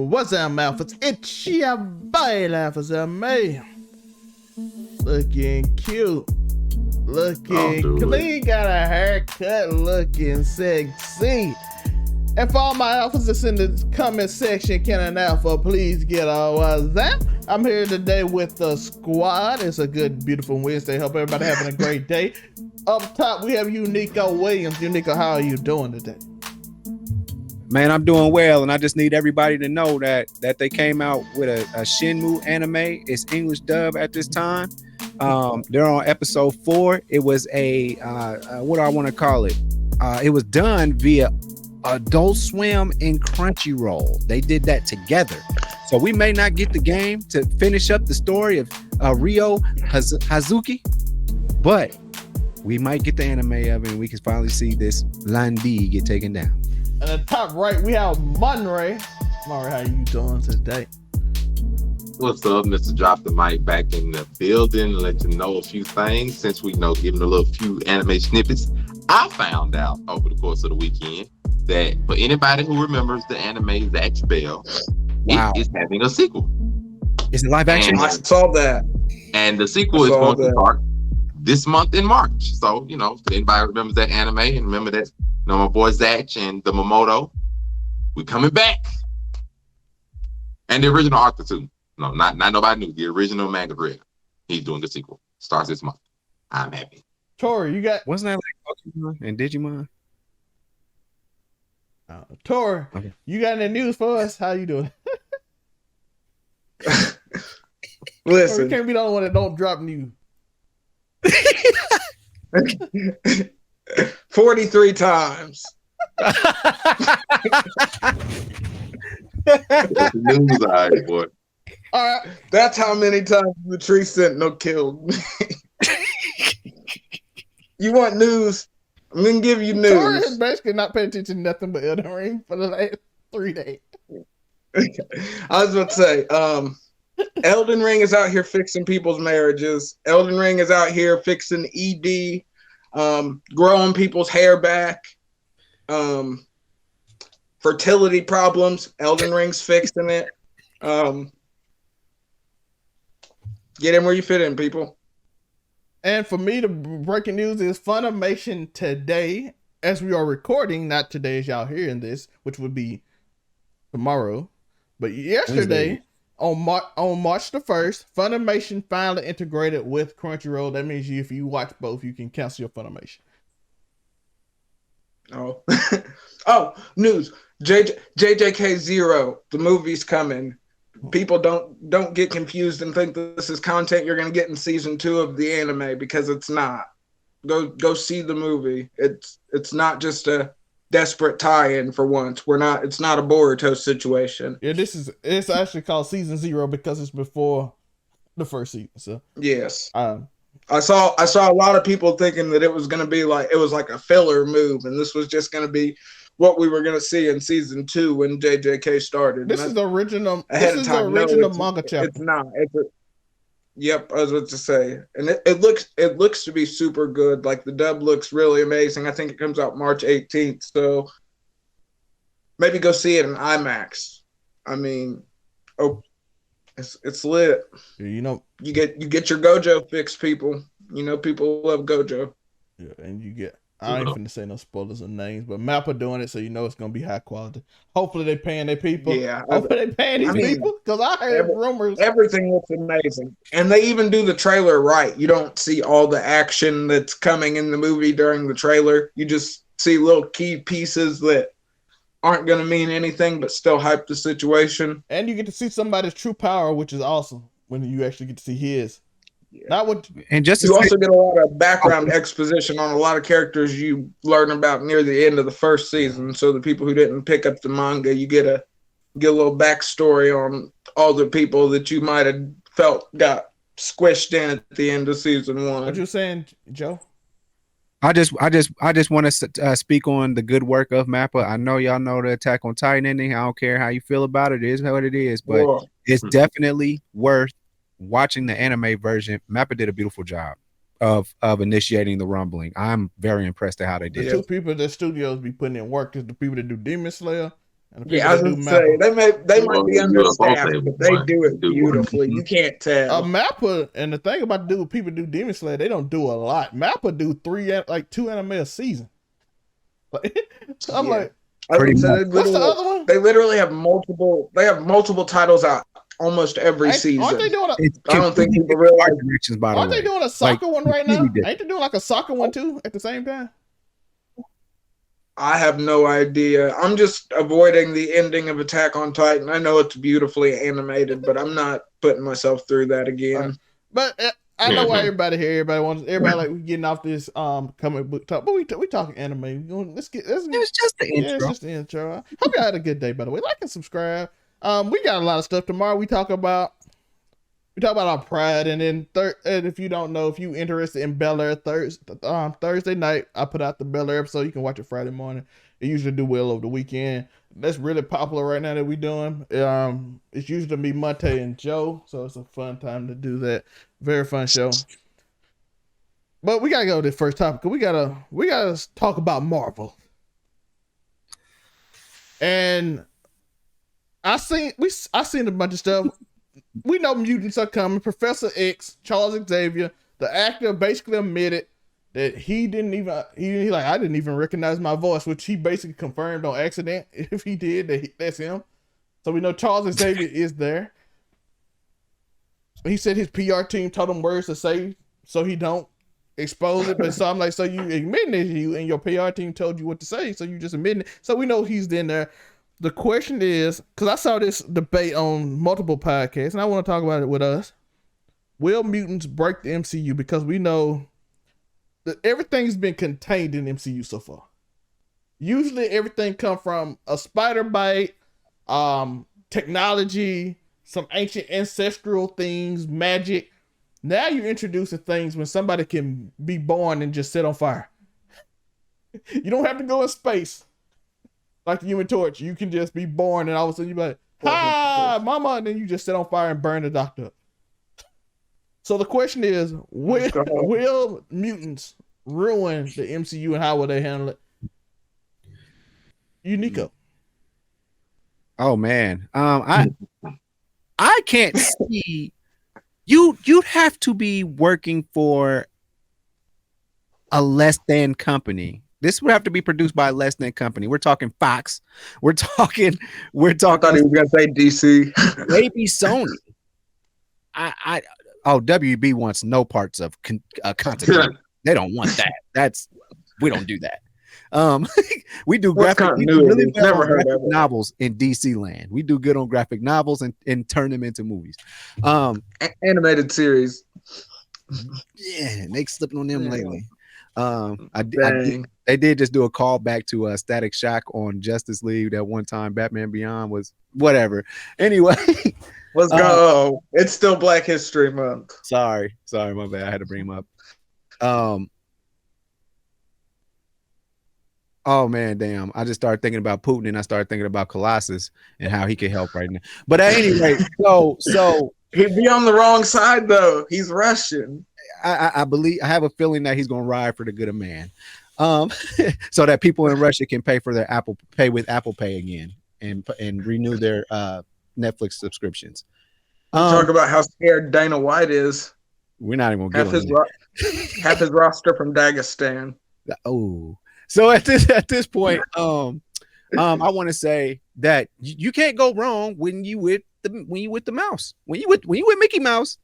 What's up, Malphas? It's your boy, Malphas, me. Looking cute. Looking clean. Got a haircut. Looking sexy. And for all my alphas that's in the comment section, can an alpha please get all that? I'm here today with the squad. It's a good, beautiful Wednesday. Hope everybody having a great day. Up top, we have Uniqo Williams. Uniqo, how are you doing today? Man, I'm doing well, and I just need everybody to know that they came out with a Shenmue anime. It's English dub at this time. They're on episode 4. It was a what do I want to call it? It was done via Adult Swim and Crunchyroll. They did that together. So we may not get the game to finish up the story of Ryo Hazuki, but we might get the anime of it, and we can finally see this Landi get taken down. At the top right, we have Monray. Monray, how you doing today? What's up, Mr. Drop the Mic back in the building. Let you know a few things. Since we know, giving a little few anime snippets, I found out over the course of the weekend that for anybody who remembers the anime Zatch Bell, it is having a sequel. Is it live action? I saw that. And the sequel is going to start this month in March. So, you know, if anybody remembers that anime and remember that, you know, my boy Zatch and the Momoto, we coming back. And the original author too. No, not nobody new. The original manga creator. He's doing the sequel. Starts this month. I'm happy. Tori, you got... Wasn't that like Pokemon and Digimon? Tori, okay. You got any news for us? How you doing? Listen. You can't be the only one that don't drop news. 43 times. News, all right, boy. All right, that's how many times the Tree Sentinel killed me. You want news? I'm gonna give you news. Tori has basically not paying attention to nothing but Elden Ring for the last 3 days. I was about to say, Elden Ring is out here fixing people's marriages. Elden Ring is out here fixing ED, growing people's hair back, fertility problems. Elden Ring's fixing it. Get in where you fit in, people. And for me, the breaking news is Funimation today, as we are recording, not today as y'all hearing this, which would be tomorrow, but yesterday, on March the 1st, Funimation finally integrated with Crunchyroll. That means if you watch both, you can cancel your Funimation. Oh, oh, news. JJK Zero, the movie's coming. People don't get confused and think that this is content you're going to get in season 2 of the anime, because it's not. Go see the movie. It's not just a desperate tie-in for once. It's not a Boruto situation. Yeah, it's actually called season 0 because it's before the first season. So yes. I saw a lot of people thinking that it was going to be like a filler move, and this was just going to be what we were going to see in season 2 when JJK started. This is the original manga chapter. It's not. Yep, I was about to say. And it looks to be super good. Like, the dub looks really amazing. I think it comes out March 18th. So maybe go see it in IMAX. I mean, it's lit. You know, you get your Gojo fix, people. You know, people love Gojo. Yeah, and you get... I ain't finna say no spoilers or names, but Mappa doing it, so you know it's gonna be high quality. Hopefully they paying their people. Yeah, hopefully they paying these people, because I heard rumors. Everything looks amazing, and they even do the trailer right. You don't see all the action that's coming in the movie during the trailer. You just see little key pieces that aren't gonna mean anything, but still hype the situation. And you get to see somebody's true power, which is awesome when you actually get to see his. Yeah. Not what, and just you also get a lot of background exposition on a lot of characters you learn about near the end of the first season. So the people who didn't pick up the manga, you get a little backstory on all the people that you might have felt got squished in at the end of season 1. What you saying, Joe? I just want to speak on the good work of Mappa. I know y'all know the Attack on Titan ending. I don't care how you feel about it. It is what it is, but it's definitely worth watching the anime version. Mappa did a beautiful job of initiating the rumbling. I'm very impressed at how they did. The two people that studios be putting in work is the people that do Demon Slayer And the Yeah, I was going to say they might be understaffed, but they do it beautifully. You can't tell. Mappa, and the thing about people do Demon Slayer, they don't do a lot. Mappa do 2 anime a season. I'm like, what's the other one? They literally have multiple. They have multiple titles out almost every season. Aren't they doing? I don't think people realize. Aren't they doing a soccer one right now? Ain't they doing like a soccer one too at the same time? I have no idea. I'm just avoiding the ending of Attack on Titan. I know it's beautifully animated, but I'm not putting myself through that again. But I know why everybody here. Everybody like we getting off this comic book talk, but we talking anime. Let's get. It was just the intro. Yeah, it's just the intro. Hope you had a good day. By the way, like and subscribe. We got a lot of stuff tomorrow. We talk about our pride, and then and if you don't know, if you interested in Bel Air, Thursday night I put out the Bel Air episode. You can watch it Friday morning. It usually do well over the weekend. That's really popular right now that we doing. It's usually me, Monte, and Joe, so it's a fun time to do that. Very fun show. But we gotta go to the first topic. We gotta talk about Marvel. And I seen a bunch of stuff. We know mutants are coming. Professor X, Charles Xavier, the actor basically admitted that I didn't even recognize my voice, which he basically confirmed on accident. If he did, that's him. So we know Charles Xavier is there. He said his PR team told him words to say so he don't expose it. But so I'm like, so you admitting it, you and your PR team told you what to say, so you just admitting it. So we know he's in there. The question is, because I saw this debate on multiple podcasts, and I want to talk about it with us. Will mutants break the MCU? Because we know that everything's been contained in MCU so far. Usually everything come from a spider bite, technology, some ancient ancestral things, magic. Now you're introducing things when somebody can be born and just set on fire. You don't have to go in space. Like the Human Torch, you can just be born and all of a sudden you be like, "Hi, mama," and then you just set on fire and burn the doctor up. So the question is, will mutants ruin the MCU and how will they handle it? Uniqo. Oh man, I can't see. You'd have to be working for a less than company. This would have to be produced by a less than company. We're talking Fox. We're talking. I thought he was gonna say DC. Maybe Sony. WB wants no parts of continuity. They don't want that. We don't do that. We do really graphic novels in DC land. We do good on graphic novels and turn them into movies. Animated series. Yeah, they slipping on them lately. They did just do a call back to Static Shock on Justice League that one time. Batman Beyond was whatever. Anyway, let's go. It's still Black History Month. Sorry, my bad. I had to bring him up. Oh man, damn! I just started thinking about Putin, and I started thinking about Colossus and how he could help right now. But anyway, so he'd be on the wrong side though. He's Russian. I have a feeling that he's going to ride for the good of man, so that people in Russia can pay for their Apple Pay again and renew their Netflix subscriptions. Talk about how scared Dana White is. We're not even going to get half his roster from Dagestan. Oh, so at this point, I want to say that you can't go wrong when you with the mouse. When you with Mickey Mouse.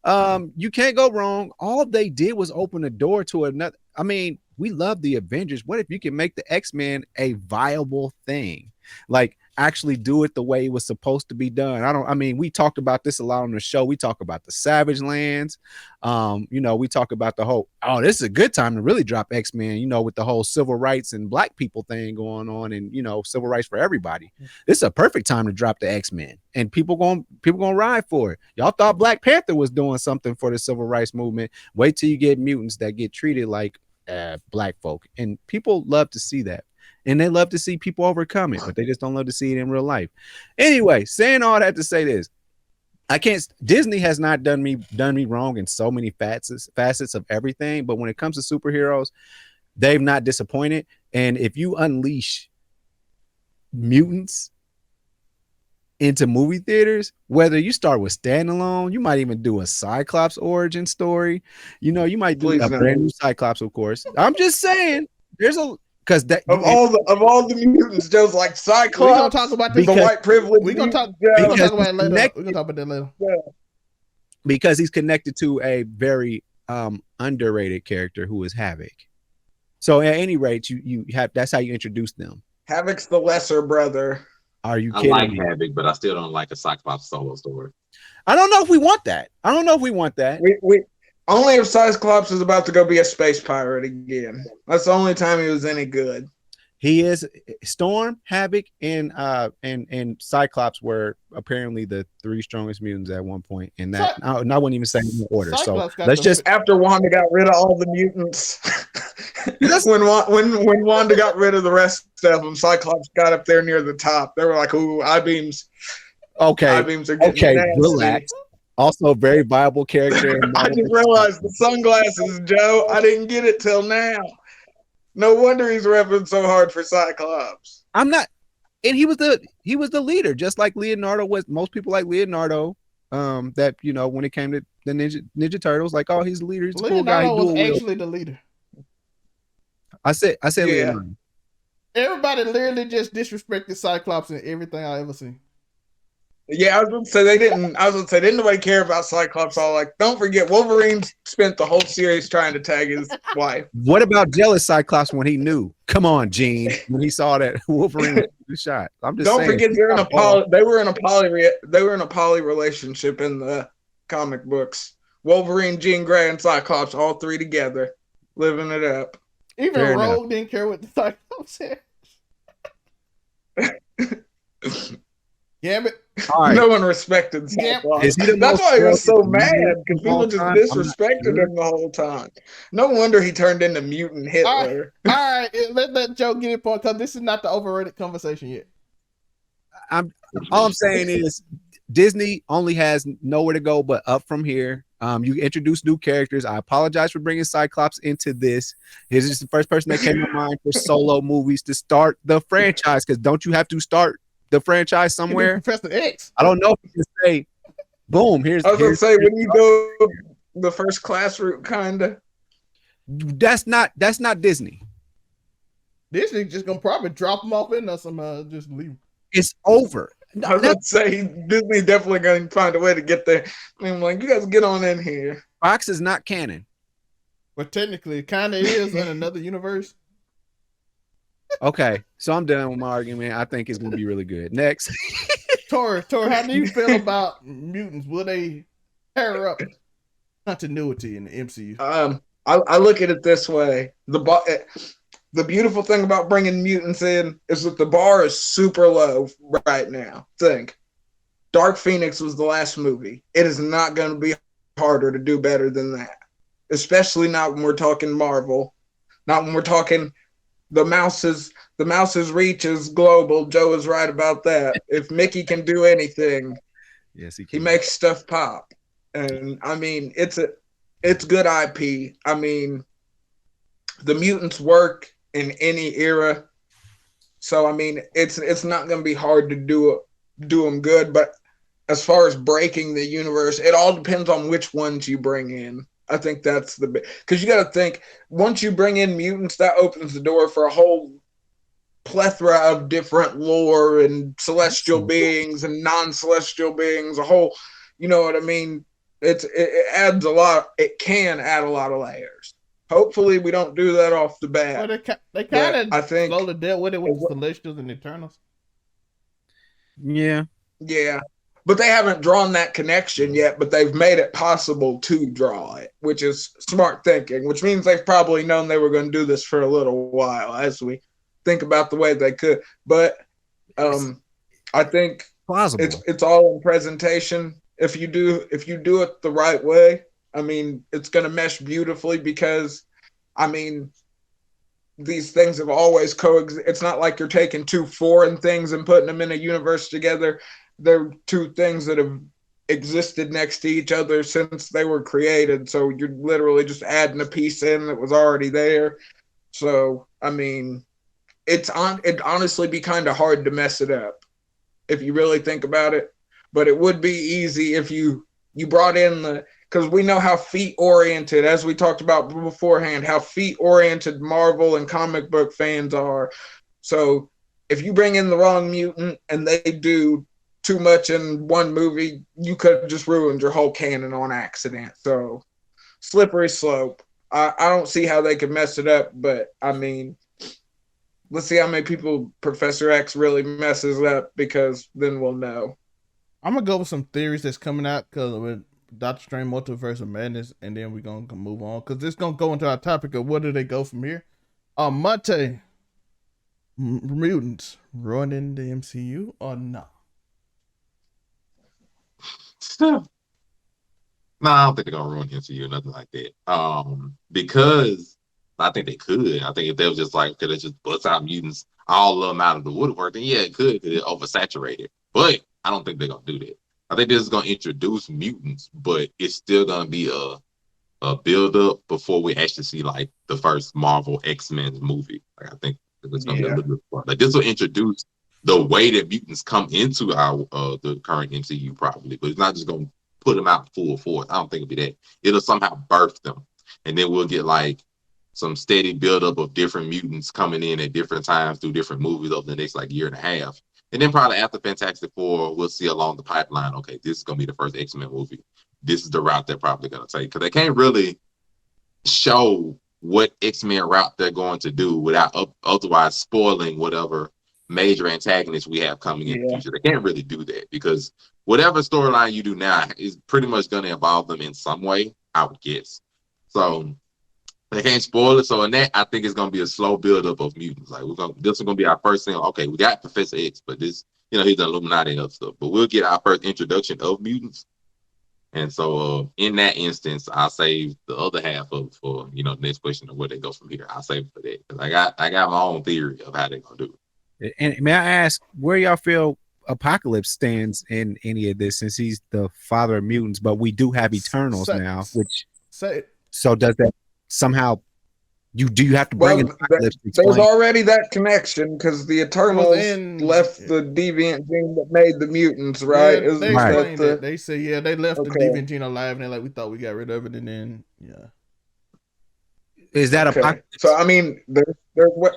You can't go wrong. All they did was open the door to another. I mean, we love the Avengers. What if you can make the X-Men a viable thing? Like actually do it the way it was supposed to be done. We talked about this a lot on the show. We talk about the Savage Lands. We talk about the whole, this is a good time to really drop X-Men, with the whole civil rights and black people thing going on and, civil rights for everybody. This is a perfect time to drop the X-Men and people going to ride for it. Y'all thought Black Panther was doing something for the civil rights movement. Wait till you get mutants that get treated like black folk. And people love to see that. And they love to see people overcome it, but they just don't love to see it in real life. Anyway, saying all that to say this, Disney has not done me wrong in so many facets of everything. But when it comes to superheroes, they've not disappointed. And if you unleash mutants into movie theaters, whether you start with standalone, you might even do a Cyclops origin story. You know, you might do a brand new Cyclops, of course. I'm just saying, there's a because that of all the mutants, Joe's like Cyclops. We're gonna talk about this. The white privilege. We're gonna talk about it later. We're gonna talk about that later. Yeah. Because he's connected to a very underrated character who is Havoc. So at any rate, you have that's how you introduce them. Havoc's the lesser brother. Are you kidding? I like Havoc, but I still don't like a Cyclops solo story. I don't know if we want that. We only if Cyclops is about to go be a space pirate again. That's the only time he was any good. He is Storm, Havoc, and Cyclops were apparently the three strongest mutants at one point. And that I wouldn't even say in order. Cyclops so let's just after Wanda got rid of all the mutants. when Wanda got rid of the rest of them, Cyclops got up there near the top. They were like, "Ooh, I-beams." Okay, I-beams are getting nasty. Relax. Also, a very viable character. I just realized the sunglasses, Joe. I didn't get it till now. No wonder he's repping so hard for Cyclops. I'm not, and he was the leader, just like Leonardo was. Most people like Leonardo. That when it came to the Ninja Turtles, like, oh, he's the leader. He's the cool guy. Leonardo was actually the leader. I said yeah. Leonardo. Everybody literally just disrespected Cyclops in everything I ever seen. Yeah, I was gonna say didn't nobody care about Cyclops? All like, don't forget, Wolverine spent the whole series trying to tag his wife. What about jealous Cyclops when he knew? Come on, Gene, when he saw that Wolverine was shot. I'm just don't saying. Forget they were in a poly relationship in the comic books. Wolverine, Jean Grey, and Cyclops, all three together, living it up. Even Rogue didn't care what the Cyclops said. Yeah, but no one respected Cyclops. That's why he was so mad, because people just disrespected him the whole time. No wonder he turned into mutant Hitler. All right. Let Joe get it point, because this is not the overrated conversation yet. All I'm saying is Disney only has nowhere to go but up from here. You introduce new characters. I apologize for bringing Cyclops into this. He's just the first person that came to mind for solo movies to start the franchise, because don't you have to start the franchise somewhere? Professor X. I don't know if you can say, boom, here's. I was going to say, when you go the first class route, kind of. That's not Disney. Disney just going to probably drop them off in us somehow, just leave. It's over. I was going to say, Disney definitely going to find a way to get there. I'm like, you guys get on in here. Fox is not canon. But technically, it kind of is in another universe. Okay, so I'm done with my argument. I think it's going to be really good. Next. Tor, how do you feel about mutants? Will they pair up continuity in the MCU? I look at it this way. The beautiful thing about bringing mutants in is that the bar is super low right now. Think. Dark Phoenix was the last movie. It is not going to be harder to do better than that. Especially not when we're talking Marvel. Not when we're talking the mouse's reach is global. Joe is right about that. If Mickey can do anything, yes, he can. He makes stuff pop. And I mean, it's good IP. I mean, the mutants work in any era. So I mean, it's not going to be hard to do them good, but as far as breaking the universe, it all depends on which ones you bring in. I think that's because you got to think, once you bring in mutants, that opens the door for a whole plethora of different lore and celestial beings and non-celestial beings. A whole, you know what I mean? It adds a lot. It can add a lot of layers. Hopefully, we don't do that off the bat. Well, they kind of, I think, slowly dealt with it with the Celestials and Eternals. Yeah. But they haven't drawn that connection yet, but they've made it possible to draw it, which is smart thinking, which means they've probably known they were going to do this for a little while as we think about the way they could. But I think it's all in presentation. If you do it the right way, I mean, it's going to mesh beautifully because, I mean, these things have always coexisted. It's not like you're taking two foreign things and putting them in a universe together. They're two things that have existed next to each other since they were created. So you're literally just adding a piece in that was already there. So, I mean, it'd honestly be kind of hard to mess it up. if you really think about it. But it would be easy if you brought in because we know how feet-oriented, as we talked about beforehand, how feet-oriented Marvel and comic book fans are. So if you bring in the wrong mutant and they do too much in one movie, you could have just ruined your whole canon on accident. So slippery slope. I don't see how they could mess it up, but I mean, let's see how many people Professor X really messes up, because then we'll know. I'm gonna go with some theories that's coming out because with Doctor Strange Multiverse of Madness, and then we're gonna move on because it's gonna go into our topic of where do they go from here. Monte, mutants running the MCU or not? No, I don't think they're gonna ruin MCU or nothing like that. Because I think they could. I think if they was just like, could they just bust out mutants, all of them out of the woodwork, then yeah, it could, because it oversaturated. But I don't think they're gonna do that. I think this is gonna introduce mutants, but it's still gonna be a build up before we actually see like the first Marvel X-Men movie. Like I think it's gonna be a little bit fun. Like this will introduce the way that mutants come into our the current MCU probably, but it's not just gonna put them out full force. I don't think it'll be that. It'll somehow birth them, and then we'll get like some steady buildup of different mutants coming in at different times through different movies over the next like year and a half. And then probably after Fantastic Four, we'll see along the pipeline, okay, this is gonna be the first X-Men movie. This is the route they're probably gonna take, because they can't really show what X-Men route they're going to do without otherwise spoiling whatever major antagonists we have coming in the future. They can't really do that, because whatever storyline you do now is pretty much going to involve them in some way, I would guess. So they can't spoil it. So in that, I think it's going to be a slow buildup of mutants. Like this is going to be our first thing. Okay, we got Professor X, but this, he's the Illuminati and other stuff. But we'll get our first introduction of mutants. And so in that instance, I'll save the other half for the next question of where they go from here. I'll save it for that, because I got my own theory of how they're going to do it. And may I ask where y'all feel Apocalypse stands in any of this, since he's the father of mutants, but we do have Eternals now, which so does that somehow you have to bring in Apocalypse? There's already that connection, because the Eternals left the deviant gene that made the mutants, right? Yeah, they explained that. They say they left the deviant gene alive, and they're like, we thought we got rid of it, and then is that Apocalypse? So I mean, there's what.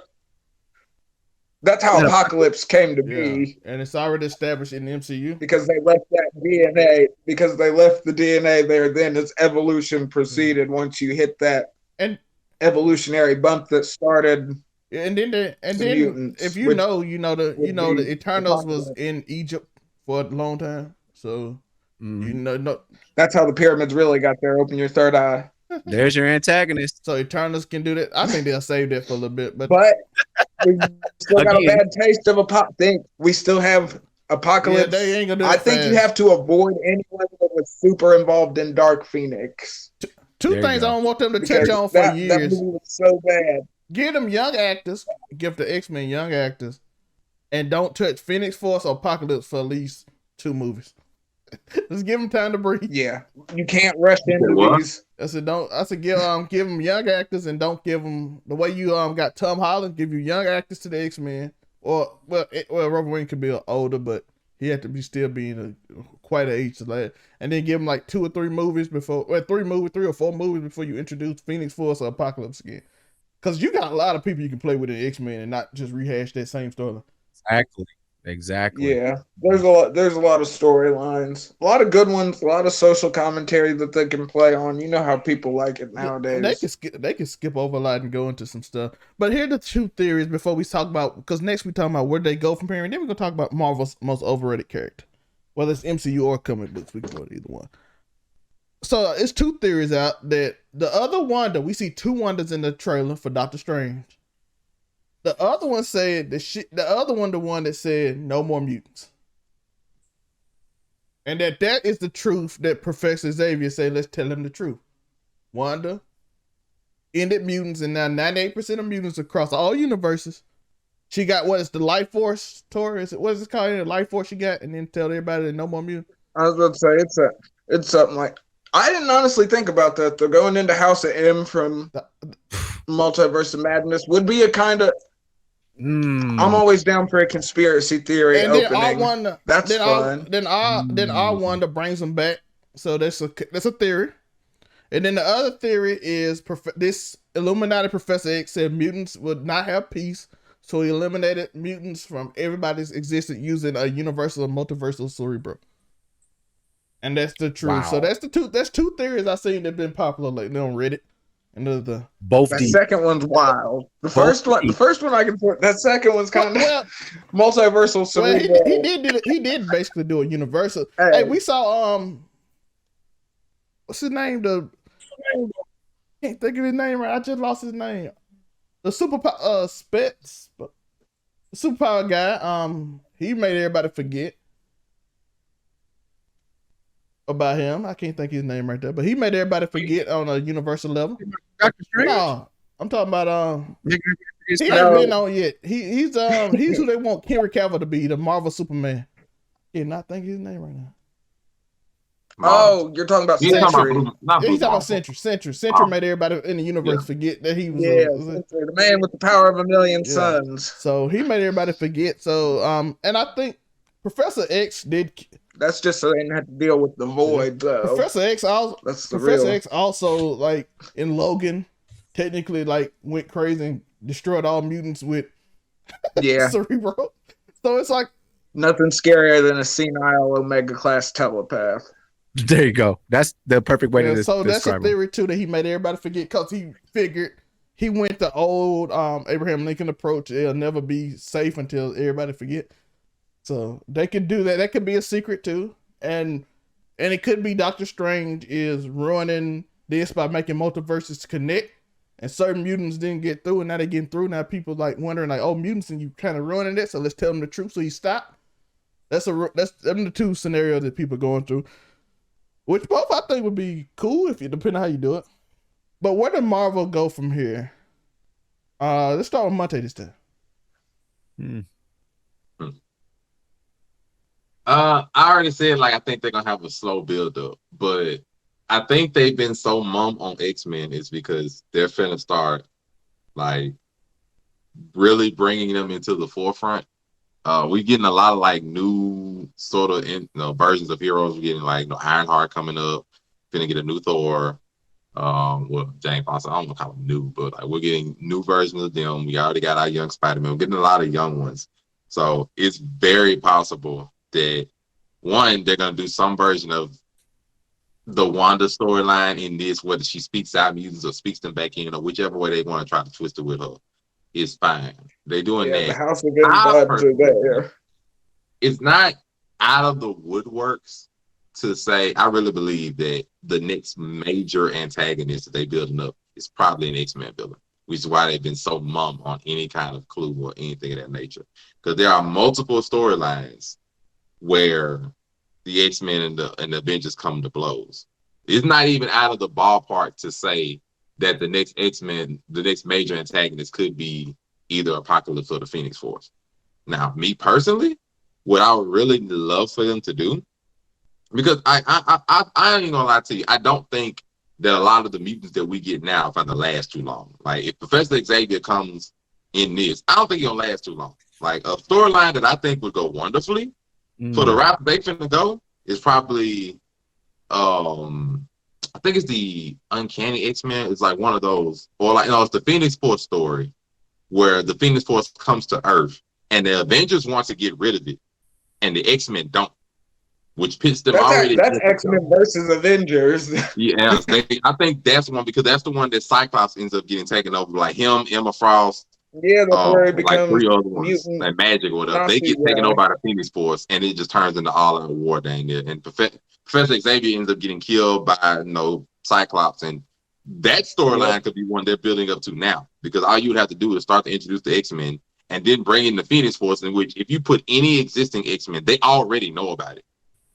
That's how Apocalypse came to be. And it's already established in the MCU. Because they left that DNA. Because they left the DNA there, then its evolution proceeded once you hit that evolutionary bump that started. And then mutants, if you know the Eternals was in Egypt for a long time. So that's how the pyramids really got there. Open your third eye. There's your antagonist. So Eternals can do that. I think they'll save that for a little bit, but we still got a bad taste of we still have Apocalypse. Yeah, they ain't gonna do I think you have to avoid anyone that was super involved in Dark Phoenix. Two things I don't want them to touch on for years. That movie was so bad. Give them young actors. Give the X-Men young actors, and don't touch Phoenix Force or Apocalypse for at least 2 movies. Just give them time to breathe. Yeah, you can't rush into these. I said give them young actors, and don't give them the way you got Tom Holland. Give you young actors to the X-Men, or Wolverine could be older, but he had to be still being quite an age, and then give him like 2 or 3 movies before, 3 or 4 movies before you introduce Phoenix Force or Apocalypse again, because you got a lot of people you can play with in X-Men and not just rehash that same story. Exactly. Yeah, there's a lot of storylines, a lot of good ones, a lot of social commentary that they can play on. You know how people like it nowadays. They can skip over a lot and go into some stuff. But here are the 2 theories before we talk about, because next we talk about where they go from here, and then we're gonna talk about Marvel's most overrated character, whether it's MCU or comic books. We can go to either one. So it's 2 theories out that the other Wanda, we see 2 Wandas in the trailer for Doctor Strange. The other one said the one that said no more mutants. And that is the truth that Professor Xavier said, let's tell him the truth. Wanda ended mutants, and now 98% of mutants across all universes. She got what is the Life Force tour? What is it called? The Life Force she got, and then tell everybody that no more mutants. I was about to say it's something like, I didn't honestly think about that. They're going into House of M from Multiverse of Madness would be a kind of I'm always down for a conspiracy theory and opening. That's fun. Then R1 brings them back. So that's a theory. And then the other theory is this Illuminati Professor X said mutants would not have peace, so he eliminated mutants from everybody's existence using a universal multiversal cerebro. And that's the truth. Wow. So that's two theories I've seen that have been popular lately on Reddit. And the second one's wild. The first one I can put. That second one's kind of multiversal cerebro. Well, he did basically do a universal. Hey, we saw what's his name? Can't think of his name right. I just lost his name. The superpower guy. He made everybody forget about him. I can't think of his name right there, but he made everybody forget on a universal level. Dr. Strange? No, I'm talking about he hasn't been on yet. He's who they want Henry Cavill to be, the Marvel Superman. Yeah, not think of his name right now. Oh, you're talking about Sentry. He's talking about Sentry. Sentry made everybody in the universe forget that he was the man with the power of a million suns. So he made everybody forget. So and I think Professor X did. That's just so they didn't have to deal with the void, though. Professor X also, like in Logan, technically like went crazy and destroyed all mutants with cerebro. So it's like nothing scarier than a senile Omega class telepath. There you go. That's the perfect way to describe So that's a theory too that he made everybody forget because he figured he went the old Abraham Lincoln approach. It'll never be safe until everybody forget. So they could do that. That could be a secret too. And it could be Doctor Strange is ruining this by making multiverses connect. And certain mutants didn't get through, and now they're getting through. Now people like wondering like, oh, mutants, and you kind of ruining it. So let's tell them the truth. So he stopped. That's the two scenarios that people are going through. Which both I think would be cool if you depending on how you do it. But where did Marvel go from here? Let's start with Monte this time. I already said like I think they're gonna have a slow build up, but I think they've been so mum on X-Men is because they're finna start like really bringing them into the forefront. We're getting a lot of like new sort of versions of heroes. We're getting like Ironheart coming up. Gonna get a new Thor. Jane Foster. I don't know how new, but like we're getting new versions of them. We already got our young Spiderman. We're getting a lot of young ones. So it's very possible that one, they're gonna do some version of the Wanda storyline in this, whether she speaks out mutants or speaks them back in, or whichever way they want to try to twist it with her. Is fine. They're doing that. The House of Gods are there. It's not out of the woodworks to say I really believe that the next major antagonist that they're building up is probably an X-Men villain, which is why they've been so mum on any kind of clue or anything of that nature. Because there are multiple storylines where the X-Men and the Avengers come to blows. It's not even out of the ballpark to say that the next X-Men, the next major antagonist could be either Apocalypse or the Phoenix Force. Now, me personally, what I would really love for them to do, because I ain't gonna lie to you, I don't think that a lot of the mutants that we get now are gonna last too long. Like if Professor Xavier comes in this, I don't think he'll last too long. Like a storyline that I think would go wonderfully for the route they finna go is probably I think it's the Uncanny X-Men. It's like one of those, or like it's the Phoenix Force story where the Phoenix Force comes to Earth and the Avengers want to get rid of it, and the X-Men don't, which pits them already. That's X-Men versus Avengers. Yeah, I think that's one because that's the one that Cyclops ends up getting taken over. Like him, Emma Frost. Yeah, that's where it becomes like three other ones, like Magic or whatever. They get taken over by the Phoenix Force, and it just turns into all-out war dang there. And Professor Xavier ends up getting killed by Cyclops, and that storyline could be one they're building up to now. Because all you would have to do is start to introduce the X-Men, and then bring in the Phoenix Force, in which if you put any existing X-Men, they already know about it.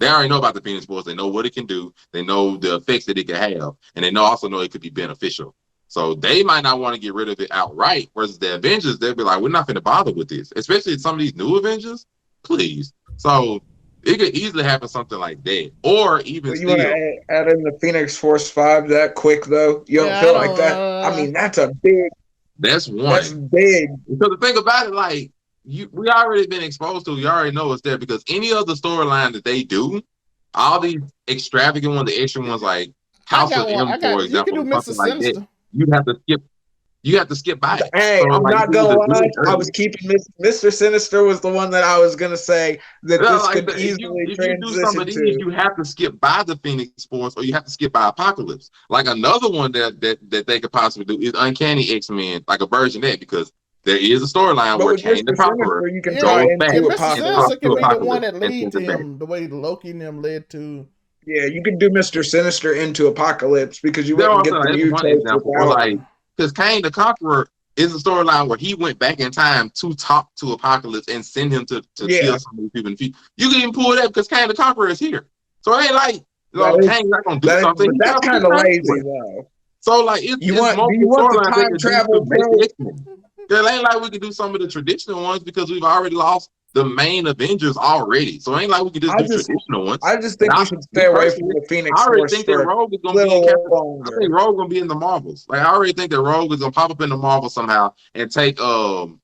They already know about the Phoenix Force. They know what it can do. They know the effects that it can have, and they also know it could be beneficial. So they might not want to get rid of it outright. Versus the Avengers, they'll be like, we're not going to bother with this, especially some of these new Avengers. Please. So it could easily happen something like that, or even you want to add in the Phoenix Force 5 that quick though? You don't feel like that? I mean, that's a big. That's one. That's big. Because the thing about it, like we already been exposed to. You already know it's there because any other storyline that they do, all these extravagant ones, the extra ones, like House of M, for example, you can do Mr. something like Sinister. that. You have to skip. You have to skip by it. Hey, So, I'm like, not gonna lie. I was keeping Mr. Sinister was the one that I was gonna say that this like, could easily if you do some of these, to. you have to skip by the Phoenix Force, or you have to skip by Apocalypse. Like another one that they could possibly do is Uncanny X-Men, like a version of that, because there is a storyline where Kane the Conqueror you can goes back and and Mr. talks Sinister can to be the Apocalypse one that and leads sends it back. him the way Loki and them led to. Yeah, you can do Mr. Sinister into Apocalypse because you wouldn't get the mutates or like because Kane the Conqueror is a storyline where he went back in time to talk to Apocalypse and send him to kill some of these people in the future. You can even pull that because Kane the Conqueror is here. So it ain't like Kane's not gonna do something. But that's kind of lazy though. So like do you want the time travel, bro? It ain't like we can do some of the traditional ones because we've already lost the main Avengers already. So it ain't like we can just do traditional ones. I just think we should stay away from the Phoenix Force. I already think that Rogue is gonna be I think Rogue gonna be in the Marvels. Like I already think that Rogue is gonna pop up in the Marvels somehow and take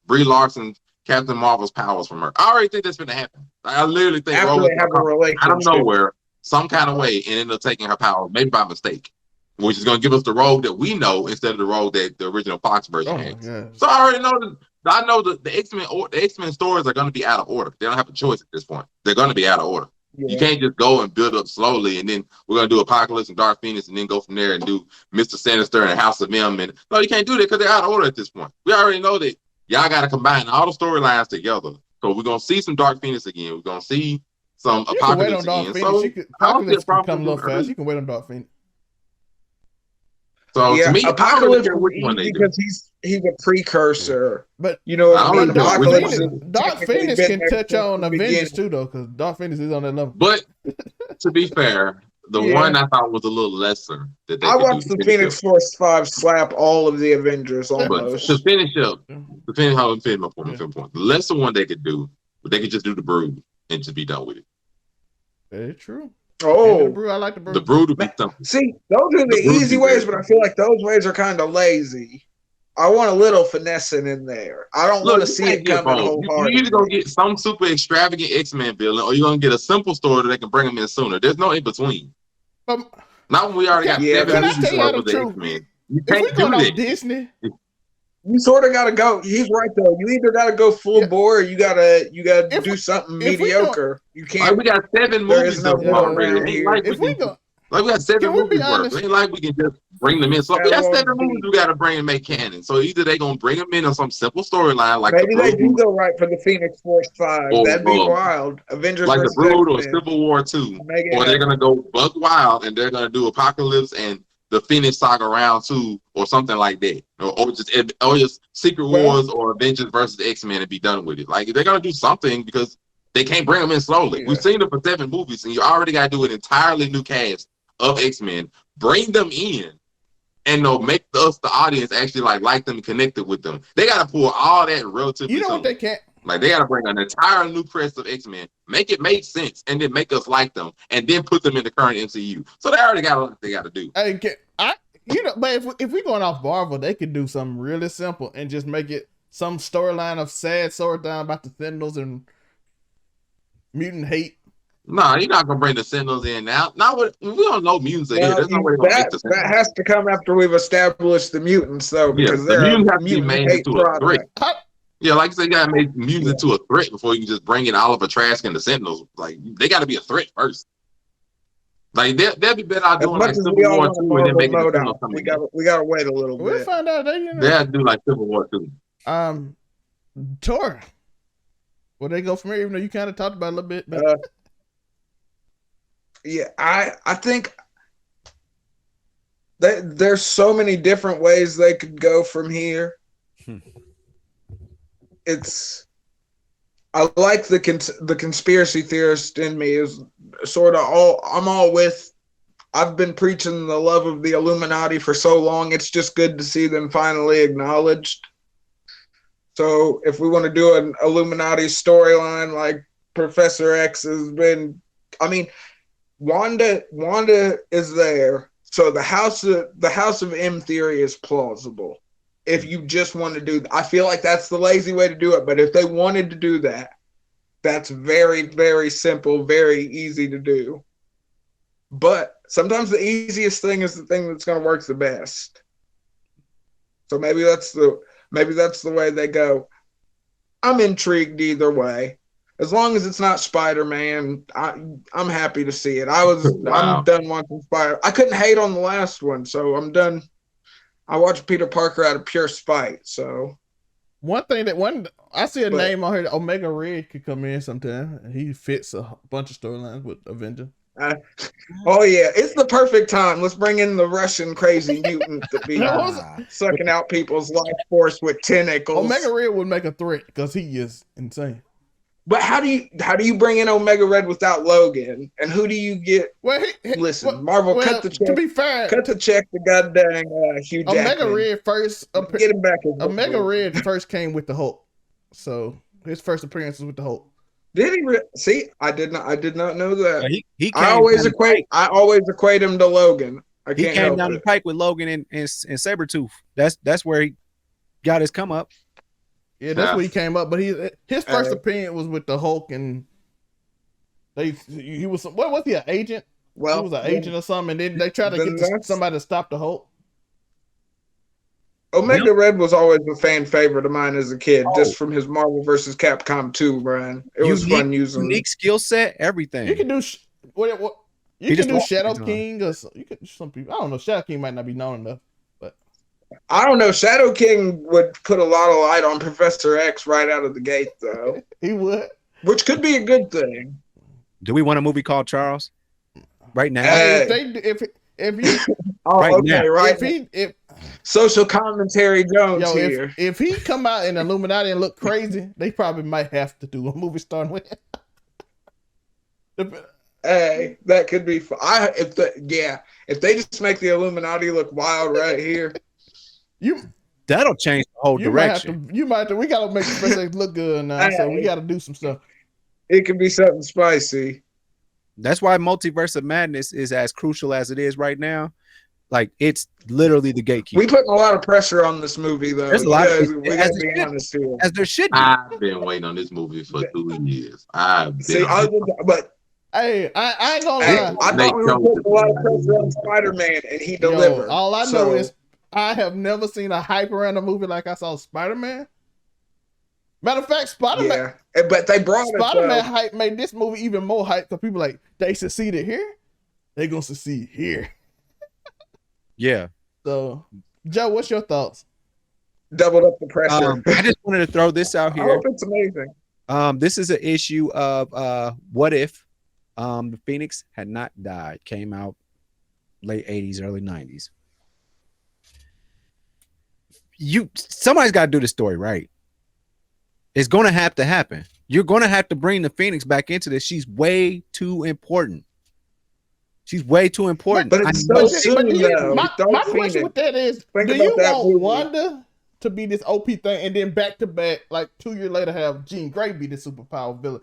Brie Larson, Captain Marvel's powers from her. I already think that's gonna happen. Like, I literally think Rogue is gonna come out of nowhere, some kind of way, and end up taking her power, maybe by mistake. Which is going to give us the Rogue that we know instead of the Rogue that the original Fox version had. So I already know that. I know that the X-Men stories are going to be out of order. They don't have a choice at this point. They're going to be out of order. Yeah. You can't just go and build up slowly and then we're going to do Apocalypse and Dark Phoenix and then go from there and do Mr. Sinister and House of M. And no, you can't do that because they're out of order at this point. We already know that y'all got to combine all the storylines together. So we're going to see some Dark Phoenix again. We're going to see some Apocalypse again. So Apocalypse can come a little fast. You can wait on Dark Phoenix. So yeah, to me, Apocalypse because he's a precursor. But you know, Dark Phoenix can touch on Avengers too, though, because Dark Phoenix is on that level. But to be fair, the one I thought was a little lesser that they I watched the Phoenix Force 5 slap all of the Avengers almost. But to finish up, depending how I'm feeling my point, the lesser one they could do, but they could just do the Brood and just be done with it. Very true. Oh, I like the Brood. The Brood would be something. See, those are the easy ways, but I feel like those ways are kind of lazy. I want a little finessing in there. I don't want to see it coming wholeheartedly. You're either going to get some super extravagant X-Men villain or you're going to get a simple story that they can bring them in sooner. There's no in between. Not when we already got 7 movies worth of the X-Men. You can't do that. Disney. You sort of got to go. He's right though. You either got to go full bore, or you got to do something mediocre. You can't. Like we got 7 movies already. Like we got 7 movies worth. It ain't like we can just bring them in. So we got 7 movies we got to bring and make canon. So either they gonna bring them in on some simple storyline, like maybe they do go right for the Phoenix Force 5. That'd be wild. Avengers like the Brood or Civil War 2, or they're gonna go buck wild and they're gonna do Apocalypse and the Phoenix Saga Round 2 or something like that, or just Secret Wars or Avengers versus X-Men and be done with it. Like they're gonna do something because they can't bring them in slowly. Yeah. We've seen them for 7 movies, and you already got to do an entirely new cast of X-Men. Bring them in, and make us the audience actually like them and connected with them. They got to pull all that relatively. You know what they can't. Like they got to bring an entire new crest of X-Men, make it make sense, and then make us like them, and then put them in the current MCU. So they already got a lot they got to do. But if we're going off Marvel, they could do something really simple and just make it some storyline of sad sword down about the Sentinels and mutant hate. Nah, you're not gonna bring the Sentinels in now. We don't know mutants are here. There's no way to make the Sentinels. That has to come after we've established the mutants, though, because the mutants have to be made into a threat. Yeah, like I said, you gotta make mutants into a threat before you can just bring in Oliver Trask and the Sentinels. Like they gotta be a threat first. Like they'll be better out doing like Civil War 2 and then making the Sentinels come in. We gotta wait a little bit. We'll find out. They'll do like Civil War 2. Tor. Well, they go from here, even though you kind of talked about it a little bit. But... yeah, I think that there's so many different ways they could go from here. I like the conspiracy theorist in me is sort of I'm all with. I've been preaching the love of the Illuminati for so long. It's just good to see them finally acknowledged. So if we want to do an Illuminati storyline like Professor X has been, I mean, Wanda is there. So the House of M theory is plausible. if you just want to do, I feel like that's the lazy way to do it. But if they wanted to do that, that's very, very simple, very easy to do. But sometimes the easiest thing is the thing that's going to work the best. So maybe that's the way they go. I'm intrigued either way. As long as it's not Spider-Man, I'm happy to see it. I'm done watching Spider. I couldn't hate on the last one, so I'm done. I watched Peter Parker out of pure spite. So I see a name on here. Omega Red could come in sometime. He fits a bunch of storylines with Avenger. Oh yeah, it's the perfect time. Let's bring in the Russian crazy mutant to be sucking out people's life force with tentacles. Omega Red would make a threat because he is insane. But how do you bring in Omega Red without Logan? And who do you get? Listen, Marvel, cut the check. To be fair, cut the check to goddamn Hugh Jackman. Omega Red first. Get him back. Omega Red first came with the Hulk, so his first appearance was with the Hulk. Did he? See, I did not know that. I always equate him to Logan. He came down the pike with Logan and Sabretooth. That's where he got his come up. Yeah, that's where he came up. But his first appearance was with the Hulk, and he was what was he, an agent? Well, he was an agent or something. And then they tried to get somebody to stop the Hulk. Omega Red was always a fan favorite of mine as a kid, just from his Marvel vs. Capcom 2, Brian. It was fun using unique skill set, everything. You can do you can do Shadow King, or you can some people. I don't know. Shadow King might not be known enough, but I don't know. Shadow King would put a lot of light on Professor X right out of the gate, though. He would, which could be a good thing. Do we want a movie called Charles? Right now, if you if social commentary Jones here. If he come out in Illuminati and look crazy, they probably might have to do a movie starring with him. Hey, that could be fun. If they just make the Illuminati look wild right here, that'll change the whole direction. We gotta make the first look good now, so we gotta do some stuff. It could be something spicy. That's why Multiverse of Madness is as crucial as it is right now. Like, it's literally the gatekeeper. We putting a lot of pressure on this movie, though. There's a lot we gotta be honest here. As there should be. I've been waiting on this movie for 2 years. But hey, I ain't gonna lie. I thought we were putting a lot of pressure on Spider-Man, and he delivered. All I know is I have never seen a hype around a movie like I saw Spider-Man. Matter of fact, Spider-Man. Yeah, but they brought Spider-Man hype made this movie even more hype because people like they succeeded here, they're gonna succeed here. Yeah. So, Joe, what's your thoughts? Doubled up the pressure. I just wanted to throw this out here. I hope it's amazing. This is an issue of What If the Phoenix Had Not Died. Came out late 80s, early 90s. Somebody's got to do the story right. It's going to have to happen. You're going to have to bring the Phoenix back into this. She's way too important. She's way too important. But it's so soon, though. My question with that is, do you want Wanda to be this OP thing and then back to back, like 2 years later, have Jean Grey be the superpower villain?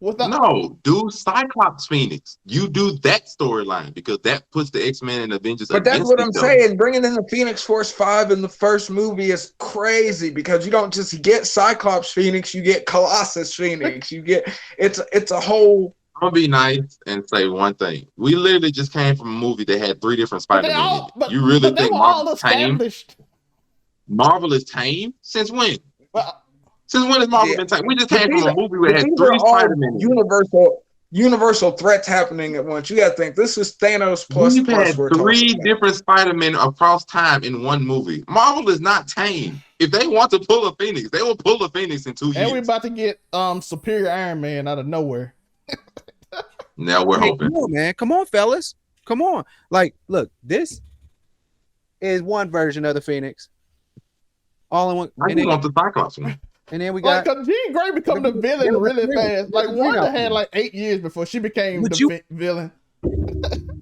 No, do Cyclops Phoenix. You do that storyline because that puts the X-Men and Avengers. But that's what I'm saying. Bringing in the Phoenix Force 5 in the first movie is crazy because you don't just get Cyclops Phoenix, you get Colossus Phoenix. You get it's a whole. I'm gonna be nice and say one thing. We literally just came from a movie that had 3 different Spider-Man. You really think Marvel is tame? Marvel is tame? Since when? Since when has Marvel been tame? We just came from a movie where it had 3 Spider-Man. Universal threats happening at once. You gotta think this is Thanos plus. We've had 3 different Spider-Men across time in one movie. Marvel is not tame. If they want to pull a Phoenix, they will pull a Phoenix in 2 years. And we're about to get Superior Iron Man out of nowhere. Now we're hoping. Come on, man. Come on, fellas. Come on. Like, look, this is one version of the Phoenix. All in one. I want the Cyclops one. And then we got because Jean Grey become the villain really fast. Like Wanda had like 8 years before she became the villain.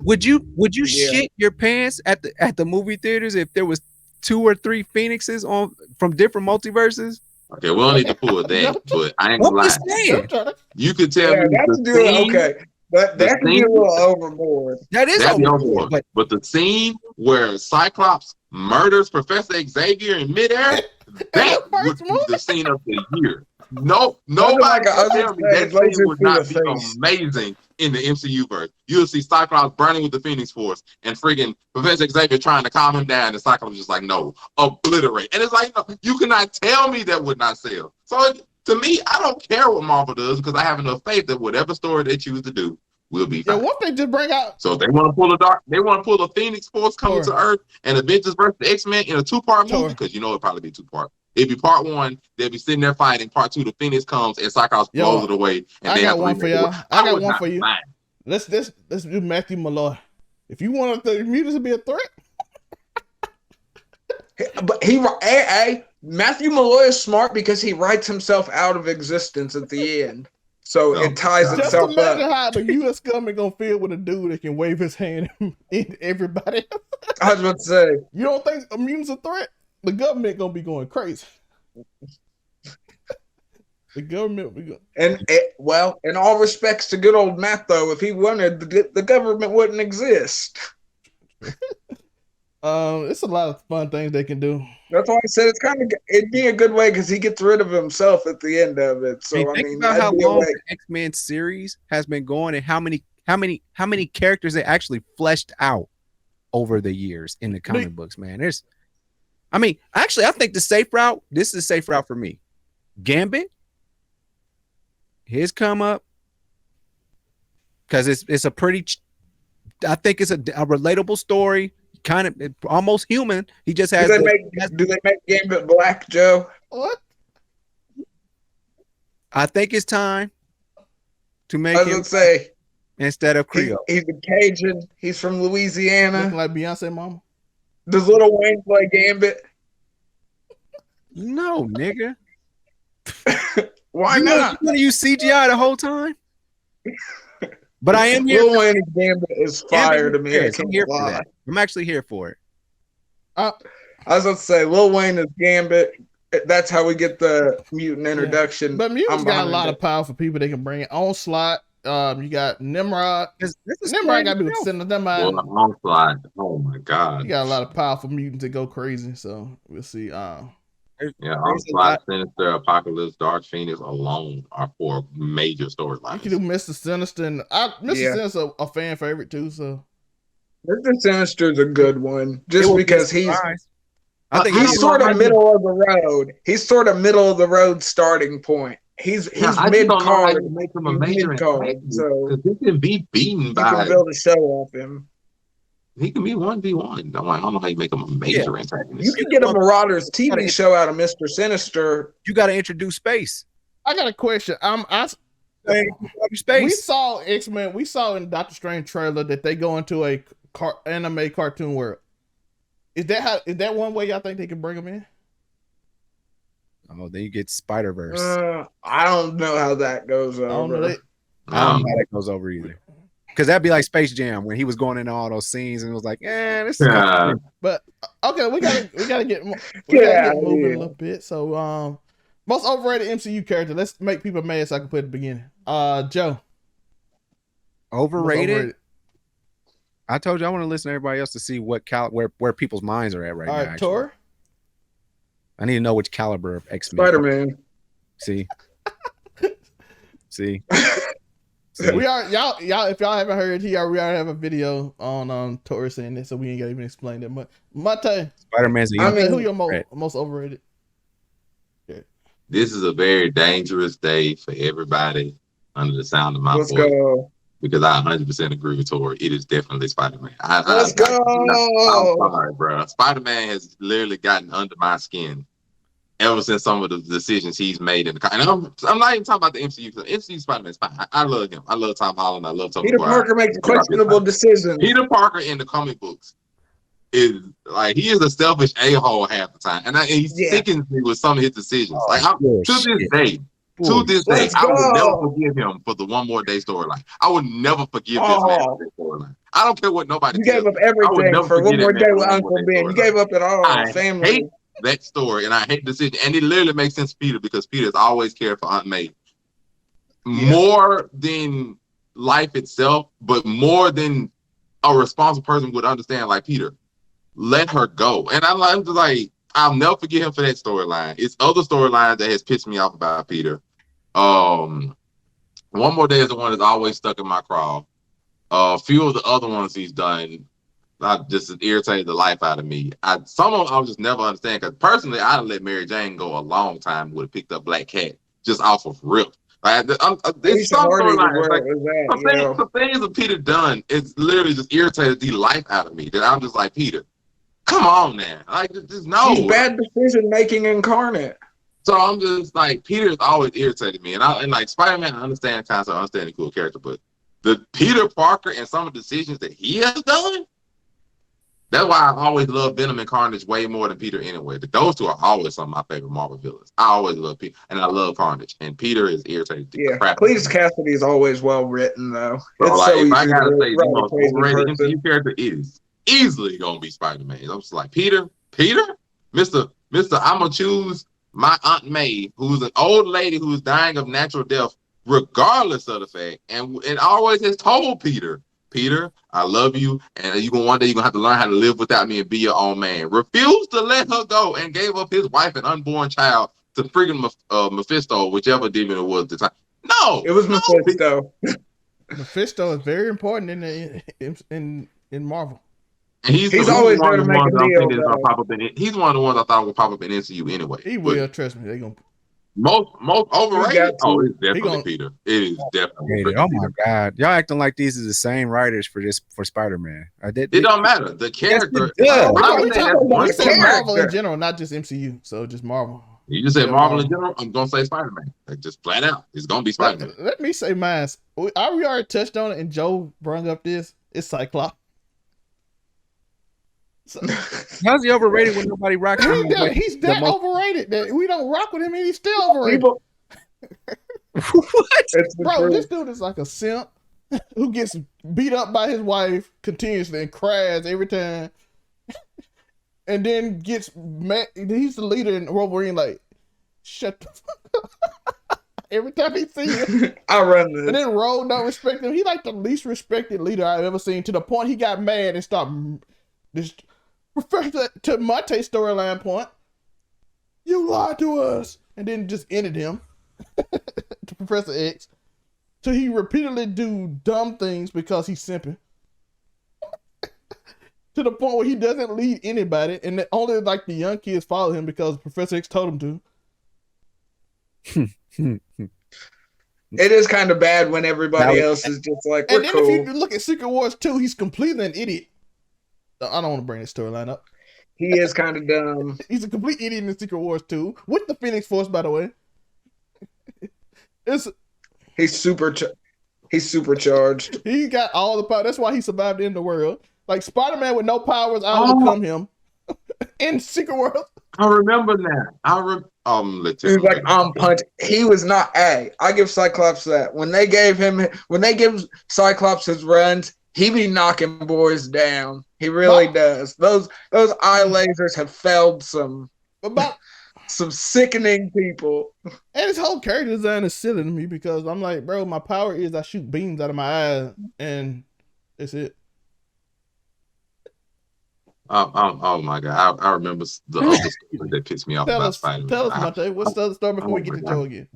Would you shit your pants at the movie theaters if there was 2 or 3 Phoenixes from different multiverses? Okay, we don't need to pull that, but I ain't gonna lie. You could tell me but that could be a little overboard. That is overboard. But the scene where Cyclops murders Professor Xavier in midair, that would be the scene of the year. Nobody can tell me that scene would not be amazing in the MCU verse. You'll see Cyclops burning with the Phoenix Force and friggin' Professor Xavier trying to calm him down, and Cyclops just like, no, obliterate. And it's like, no, you cannot tell me that would not sell. So to me, I don't care what Marvel does because I have enough faith that whatever story they choose to do will be fine. Yeah, what they just bring out? So if they want to pull a Phoenix Force coming to Earth and Avengers versus the X-Men in a 2-part movie, because you know it'll probably be 2-part. It'd be part 1, they'll be sitting there fighting. Part 2, the Phoenix comes and Cyclops blows it away. And I got one for y'all. I got one for you. Let's do Matthew Malloy. If you want the mutants to be a threat. But Matthew Malloy is smart because he writes himself out of existence at the end. So it ties itself up. Just imagine how the U.S. government gonna feel with a dude that can wave his hand in everybody. I was about to say. You don't think a mutant's a threat? The government gonna be going crazy. The government be going. And in all respects to good old Matt, though, if he wanted, the government wouldn't exist. It's a lot of fun things they can do. That's why I said it'd be a good way because he gets rid of himself at the end of it. So think about how long the X-Men series has been going and how many characters they actually fleshed out over the years in the comic books, man. I think the safe route, this is a safe route for me. Gambit, his come up, because it's a pretty, I think it's a relatable story, kind of almost human. He just has. Do they make Gambit black, Joe? What? I think it's time to make him instead of Creole. He's a Cajun. He's from Louisiana. Looking like Beyonce mama. Does Lil Wayne play Gambit? No, nigga. Why not? You want to use CGI the whole time? But I am here. Lil Wayne's Gambit is fire to me. I'm here for that. I'm actually here for it. I was going to say, Lil Wayne is Gambit. That's how we get the mutant introduction. But mutants got a lot of powerful people they can bring in. Onslaught. You got Nimrod. Nimrod got to be with Senator. Onslaught. Oh my God. You got a lot of powerful mutants that go crazy. So we'll see. Onslaught, Sinister, Apocalypse, Dark Phoenix alone are 4 major storylines. You can do Mr. Sinister, and Mr. Sinister a fan favorite too. So Mr. Sinister is a good one, just because he's sort of middle of the road. He's sort of middle of the road starting point. He's mid card. Make him a major so he can be beaten by. You can build a show off him. He can be 1v1. I don't know how you make him a major antagonist. You can get a Marauders TV show out of Mr. Sinister. You got to introduce space. I got a question. Space. We saw X-Men. We saw in Doctor Strange trailer that they go into a anime cartoon world. Is that one way y'all think they can bring them in? Oh, then you get Spider-Verse. I don't know how that goes over. I don't know how that goes over either. Because that'd be like Space Jam when he was going into all those scenes and it was like, this is But okay, we gotta get moving a little bit. So most overrated MCU character. Let's make people mad so I can put it at the beginning. Joe. Overrated? I told you I want to listen to everybody else to see what where people's minds are at right now. All right, Tor. I need to know which caliber of X-Men. Spider-Man. See. We are y'all. If y'all haven't heard, we already have a video on Tor saying this, so we ain't gotta even explain that much. Mate, Spider-Man's who your most overrated? Yeah. This is a very dangerous day for everybody under the sound of my voice. Go. Because I 100% agree with Tori. It is definitely Spider-Man. Let's go. I'm sorry, bro. Spider-Man has literally gotten under my skin ever since some of the decisions he's made in the. And I'm not even talking about the MCU. The MCU Spider-Man is fine. I love him. I love Tom Holland. I love Tobey Peter Parker makes questionable decisions. Peter Parker in the comic books is like he is a selfish a-hole half the time, and he sickens me with some of his decisions. To this day, I would never forgive him for the One More Day storyline. I would never forgive this man for this storyline. I don't care what nobody. You gave up everything for One More Day with Uncle Ben. You gave up it all. Family. Hate that story, and I hate the decision. And it literally makes sense to Peter because Peter's always cared for Aunt May more than life itself, but more than a responsible person would understand. Like Peter, let her go. And I'm just like, I'll never forget him for that storyline. It's other storylines that has pissed me off about Peter. One More Day is the one that's always stuck in my craw. A few of the other ones he's done, just irritated the life out of me. Some of them I would just never understand, because personally, I'd let Mary Jane go a long time. Would have picked up Black Cat just off of rip. Like, there's some storylines, like some things that Peter done, it's literally just irritated the life out of me. That I'm just like, Peter, come on, man. Like, just no. He's bad decision making incarnate. So I'm just like, Peter's always irritated me, and like Spider-Man, I understand concept, I understand the cool character, but the Peter Parker and some of the decisions that he has done, that's why I've always loved Venom and Carnage way more than Peter anyway. Those two are always some of my favorite Marvel villains. I always love Peter, and I love Carnage, and Peter is irritated the crap. Cletus Cassidy is always well written though. So, like, if I gotta say the most overrated MCU character is easily gonna be Spider-Man. I'm just like, Peter, Mr. I'ma choose my Aunt May, who's an old lady who's dying of natural death, regardless of the fact, and always has told Peter, I love you, and one day you're gonna have to learn how to live without me and be your own man. Refused to let her go and gave up his wife and unborn child to freaking Mephisto, whichever demon it was at the time. No, it was Mephisto. Mephisto is very important in Marvel. And he's always one of the ones he's one of the ones I thought would pop up in MCU anyway. He will, trust me. They gonna most overrated. Oh, it's definitely Peter. It is definitely. Oh my God, y'all acting like these are the same writers for Spider-Man. It don't matter. The character. We said Marvel in general, not just MCU. So just Marvel. You just said Marvel in general. I'm gonna say Spider-Man. Like, just flat out, it's gonna be Spider-Man. Let me say mine. We already touched on it, and Joe brought up this. It's Cyclops. How's he overrated when nobody rocks him? He's that overrated that we don't rock with him, and he's still overrated. What? Bro, this dude is like a simp who gets beat up by his wife continuously and cries every time, and then gets mad. He's the leader in Wolverine. Like, shut the fuck up. Every time he sees him, I run this. And then Rogue don't respect him. He like the least respected leader I've ever seen, to the point he got mad and stopped. Just Professor, to Monte's storyline point, you lied to us, and then just ended him to Professor X. So he repeatedly do dumb things because he's simping. To the point where he doesn't lead anybody, and only like the young kids follow him because Professor X told him to. It is kind of bad when everybody else is just like, we're cool. If you look at Secret Wars 2, he's completely an idiot. I don't want to bring this storyline up. He is kind of dumb. He's a complete idiot in Secret Wars 2 with the Phoenix Force, by the way. He's supercharged. He got all the power. That's why he survived in the world. Like Spider-Man with no powers, I overcome him in Secret World. I remember that. He's like, I'm punch. He was not I give Cyclops that. When they give Cyclops his runs, he be knocking boys down. He really does. Those eye lasers have felled some sickening people. And his whole character design is silly to me because I'm like, bro, my power is I shoot beams out of my eyes, and that's it. Oh my God! I remember the other story that pissed me off about Spider-Man. Tell us, Monte. What's the other story before we get to Joe again?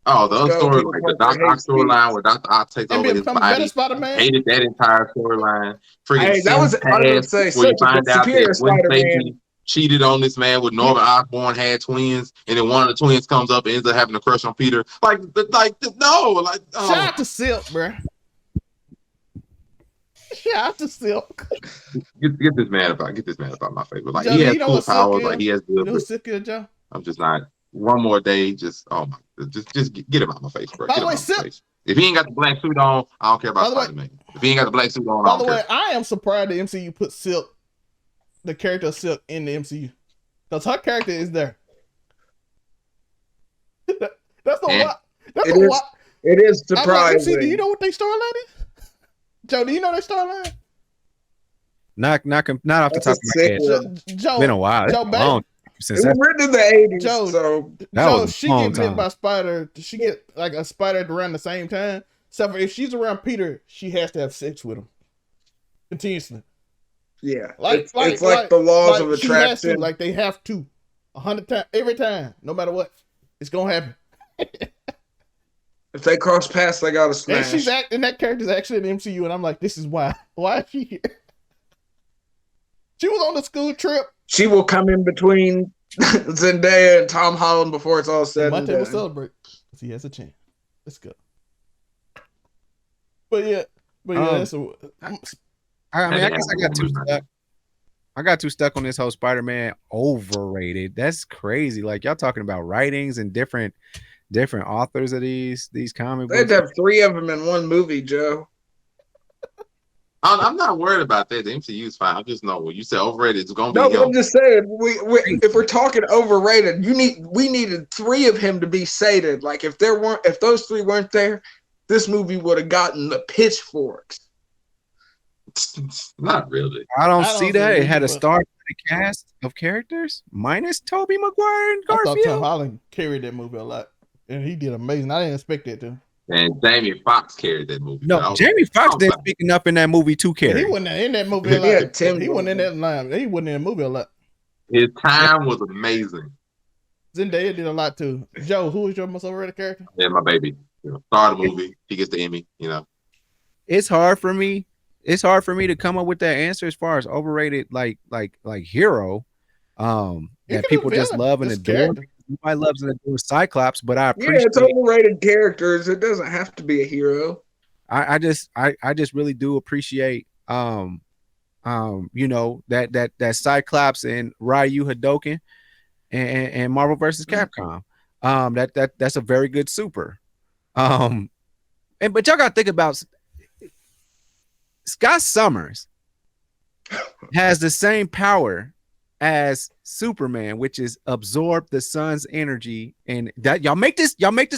Oh, the other story, like the Doc Ock storyline where Dr. Ock takes over his body. Hated that entire storyline. That was I would say where you find out that Gwen Stacy cheated on this man with Norman Osborn, had twins, and then one of the twins comes up and ends up having a crush on Peter. No. Shout out to Silk, bro. Shout out to Silk. Get this man about my face. Like, Joe, he has cool powers. Like, he has good. You know Silk is, Joe? I'm just not. One More Day, just get him out my face, bro. By the way, if he ain't got the black suit on, I don't care about Spider-Man. If he ain't got the black suit on, I don't care. I am surprised the MCU put Silk, the character of Silk, in the MCU. Because her character is there. That's a lot. It is surprising. Like, do you know what their storyline is? Joe, do you know their storyline? Not off the top of my head. Joe, been a while. Joe, since it was written in the 80s. Joe, she get bit by a spider. She get like a spider around the same time. So if she's around Peter, she has to have sex with him continuously. Yeah, Like it's like the laws of she has to, attraction. like they have to, 100 times every time, no matter what, it's gonna happen. If they cross paths, they gotta smash. And that character's actually in the MCU, and I'm like, this is why. Why is she here? She was on the school trip. She will come in between Zendaya and Tom Holland before it's all said and done. Will celebrate because he has a chance. Let's go. But yeah, that's I guess I got too stuck. I got too stuck on this whole Spider-Man overrated. That's crazy. Like y'all talking about writings and different authors of these comic books. They'd have 3 of them in one movie, Joe. I'm not worried about that. The MCU is fine. I just know when you say overrated, it's gonna be. No, him. I'm just saying. If we're talking overrated, we needed 3 of him to be sated. Like if those 3 weren't there, this movie would have gotten the pitchforks. Not really. I don't see that. It had a star cast of characters minus Tobey Maguire and Garfield. I thought Tom Holland carried that movie a lot, and he did amazing. I didn't expect that to. And Jamie Foxx carried that movie. No, Jamie Foxx didn't speak enough in that movie to carry. He wasn't in that movie a lot. He wasn't in that line. He wasn't in the movie a lot. His time was amazing. Zendaya did a lot too. Joe, who is your most overrated character? Yeah, my baby. Star of the movie. He gets the Emmy. It's hard for me. It's hard for me to come up with that answer as far as overrated, like hero, that people just love and adore. Everybody loves and adores Cyclops, but I appreciate. Yeah, it's overrated characters. It doesn't have to be a hero. I just really do appreciate, that Cyclops and Ryu Hadoken and Marvel vs. Capcom. That's a very good super. But y'all gotta think about Scott Summers has the same power as Superman, which is absorb the sun's energy, and that y'all make this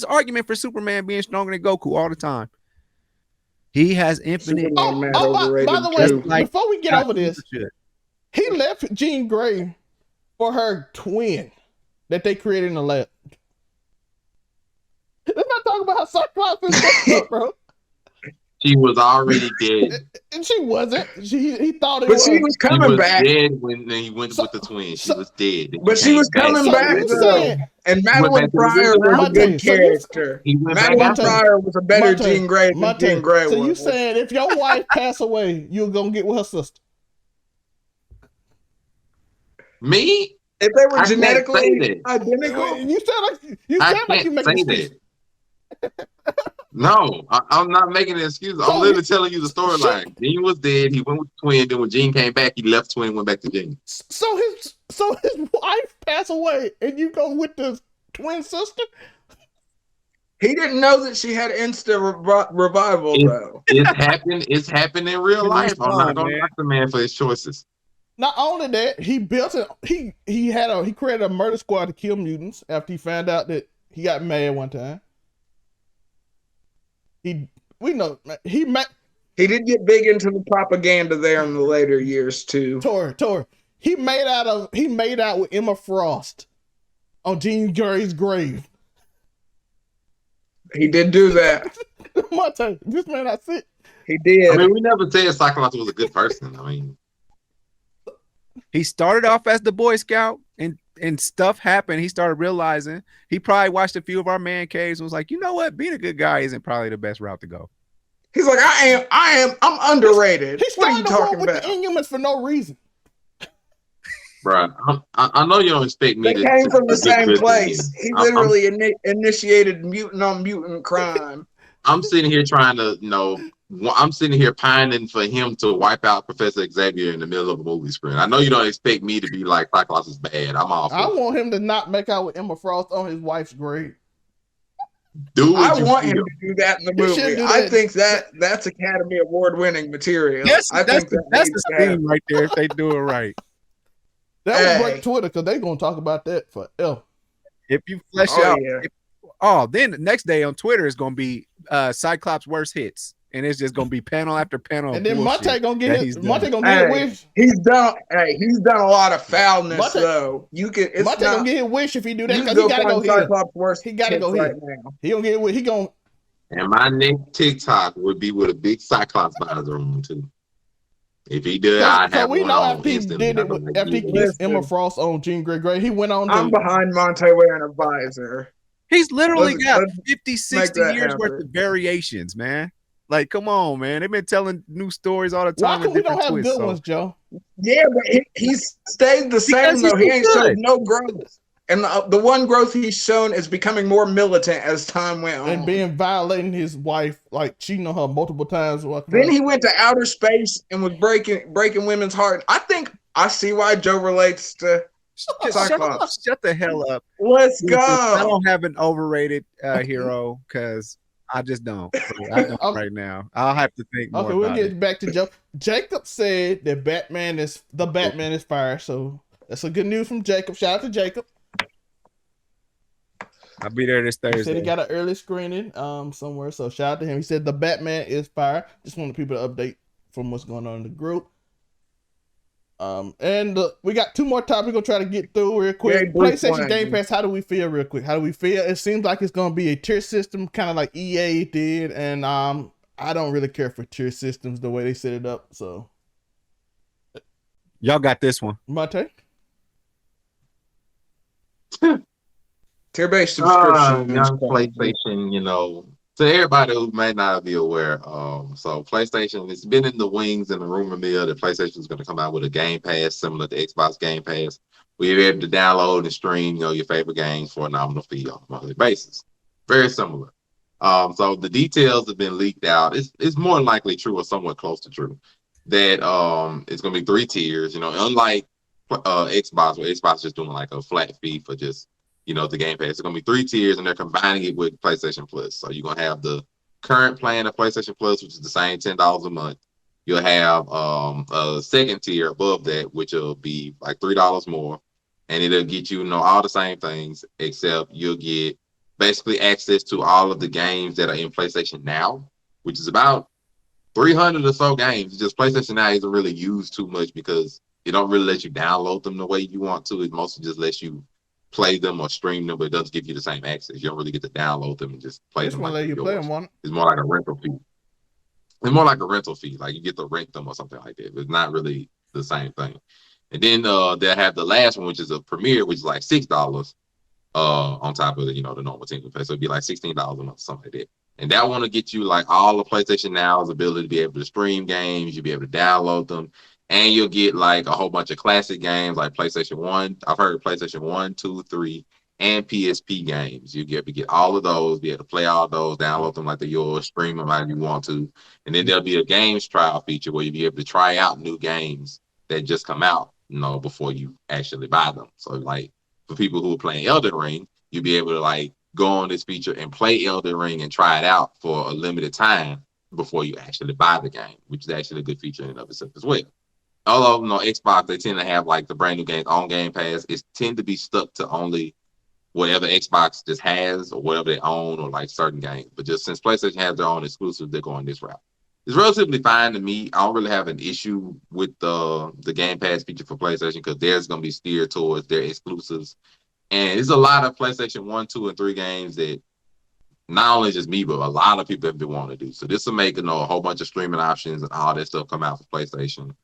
argument for Superman being stronger than Goku all the time. He has infinite. By the way, before we get over this, he left Jean Grey for her twin that they created in the lab. Let's not talk about how Cyclops is fucked up, bro. She was already dead. And she wasn't. He thought it but was. She was coming back. Dead when he went with the twin. She was dead. But she was coming back, though. And Madeline Pryor was a good character. Madeline Pryor was a better Jean Grey than Jean Grey was. So you saying if your wife passed away, you're going to get with her sister? Me? If they were genetically identical? You sound like you make excuses. No, I'm not making an excuse. I'm literally telling you the storyline. Jean was dead. He went with the twin. Then when Jean came back, he left twin, went back to Jean. So his wife passed away, and you go with the twin sister? He didn't know that she had instant revival, though. It's happened in real life. I'm not going to knock the man for his choices. Not only that, he built it. He created a murder squad to kill mutants after he found out that he got mad one time. He did get big into the propaganda there in the later years too. Tor. He made out with Emma Frost on Jean Grey's grave. He did do that. Monte, this man I see. He did. I mean, we never said Cyclops was a good person. I mean, he started off as the Boy Scout, and stuff happened. He started realizing he probably watched a few of our man caves and was like, you know what? Being a good guy isn't probably the best route to go. He's like, I'm underrated. What are you talking about? With the Inhumans for no reason. Bro, I know you don't expect me to. They came from the same place. He literally initiated mutant on mutant crime. I'm sitting here trying to, I'm sitting here pining for him to wipe out Professor Xavier in the middle of a movie screen. I know you don't expect me to be like Cyclops is bad. I'm off. I want him to not make out with Emma Frost on his wife's grave. I want him to do that in the movie. I think that's Academy Award winning material. Yes, I think that's the scene right there if they do it right. That would break Twitter because they're gonna talk about that forever. If you flesh out, then the next day on Twitter is gonna be Cyclops' worst hits. And it's just gonna be panel after panel. And then Monte gonna get his wish. He's done a lot of foulness though. Monte gonna get his wish if he do that because he gotta go here. He gotta go here. He gonna get it. He gonna. And my next TikTok would be with a big Cyclops visor on too. If he did, I'd So have we one know on after he instantly. did it, after he kissed Emma Frost on Jean Grey, he went on. I'm behind Monte wearing a visor. He's literally got Let's 50, 60 years worth of variations, man. Like, come on, man. They've been telling new stories all the time. Why come we don't have good ones, Joe? Yeah, but he's stayed the same, though. He ain't showed no growth. And the one growth he's shown is becoming more militant as time went on. And being violating his wife, like cheating on her multiple times. Then he went to outer space and was breaking women's heart. I see why Joe relates to Cyclops. Shut the hell up. Let's go. I don't have an overrated hero because I just don't. I don't right now. I'll have to think more. Okay, we'll get back to Joe. Jacob said that Batman is fired, so that's a good news from Jacob. Shout out to Jacob. I'll be there this Thursday. He said he got an early screening somewhere, so shout out to him. He said the Batman is fired. Just wanted people to update from what's going on in the group. And we got two more topics we're gonna try to get through real quick. PlayStation Game Pass, how do we feel real quick? How do we feel? It seems like it's gonna be a tier system, kind of like EA did, and I don't really care for tier systems the way they set it up. So y'all got this one. Monte? Tier-based subscription. Young PlayStation, to everybody who may not be aware, so PlayStation, it's been in the wings and the rumor mill that PlayStation is going to come out with a Game Pass similar to Xbox Game Pass, where you're able to download and stream, your favorite games for a nominal fee on a monthly basis. Very similar. So the details have been leaked out. It's more likely true or somewhat close to true that it's going to be 3 tiers. Unlike Xbox, where Xbox is just doing like a flat fee for just the Game Pass. It's going to be 3 tiers, and they're combining it with PlayStation Plus. So you're going to have the current plan of PlayStation Plus, which is the same $10 a month. You'll have a second tier above that, which will be like $3 more, and it'll get you, all the same things, except you'll get basically access to all of the games that are in PlayStation Now, which is about 300 or so games. Just PlayStation Now isn't really used too much because it don't really let you download them the way you want to. It mostly just lets you play them or stream them, but it doesn't give you the same access. You don't really get to download them and just play them. Let you play them one. It's more like a rental fee. It's more like a rental fee. Like you get to rent them or something like that. It's not really the same thing. And then they'll have the last one, which is a premiere, which is like $6 on top of the normal single pay. So it'd be like $16 a month, something like that. And that one will get you like all the PlayStation Now's ability to be able to stream games. You'll be able to download them. And you'll get like a whole bunch of classic games like PlayStation 1. I've heard PlayStation 1, 2, 3, and PSP games. You'll get to get all of those, be able to play all those, download them like they're yours, stream them if you want to. And then there'll be a games trial feature where you'll be able to try out new games that just come out, before you actually buy them. So like for people who are playing Elden Ring, you'll be able to like go on this feature and play Elden Ring and try it out for a limited time before you actually buy the game, which is actually a good feature in and of itself as well. Although Xbox, they tend to have like the brand new games on Game Pass. It tend to be stuck to only whatever Xbox just has or whatever they own or like certain games. But just since PlayStation has their own exclusives, they're going this route. It's relatively fine to me. I don't really have an issue with the Game Pass feature for PlayStation because there's going to be steered towards their exclusives. And there's a lot of PlayStation 1, 2, and 3 games that not only just me, but a lot of people have been wanting to do. So this will make a whole bunch of streaming options and all that stuff come out for PlayStation.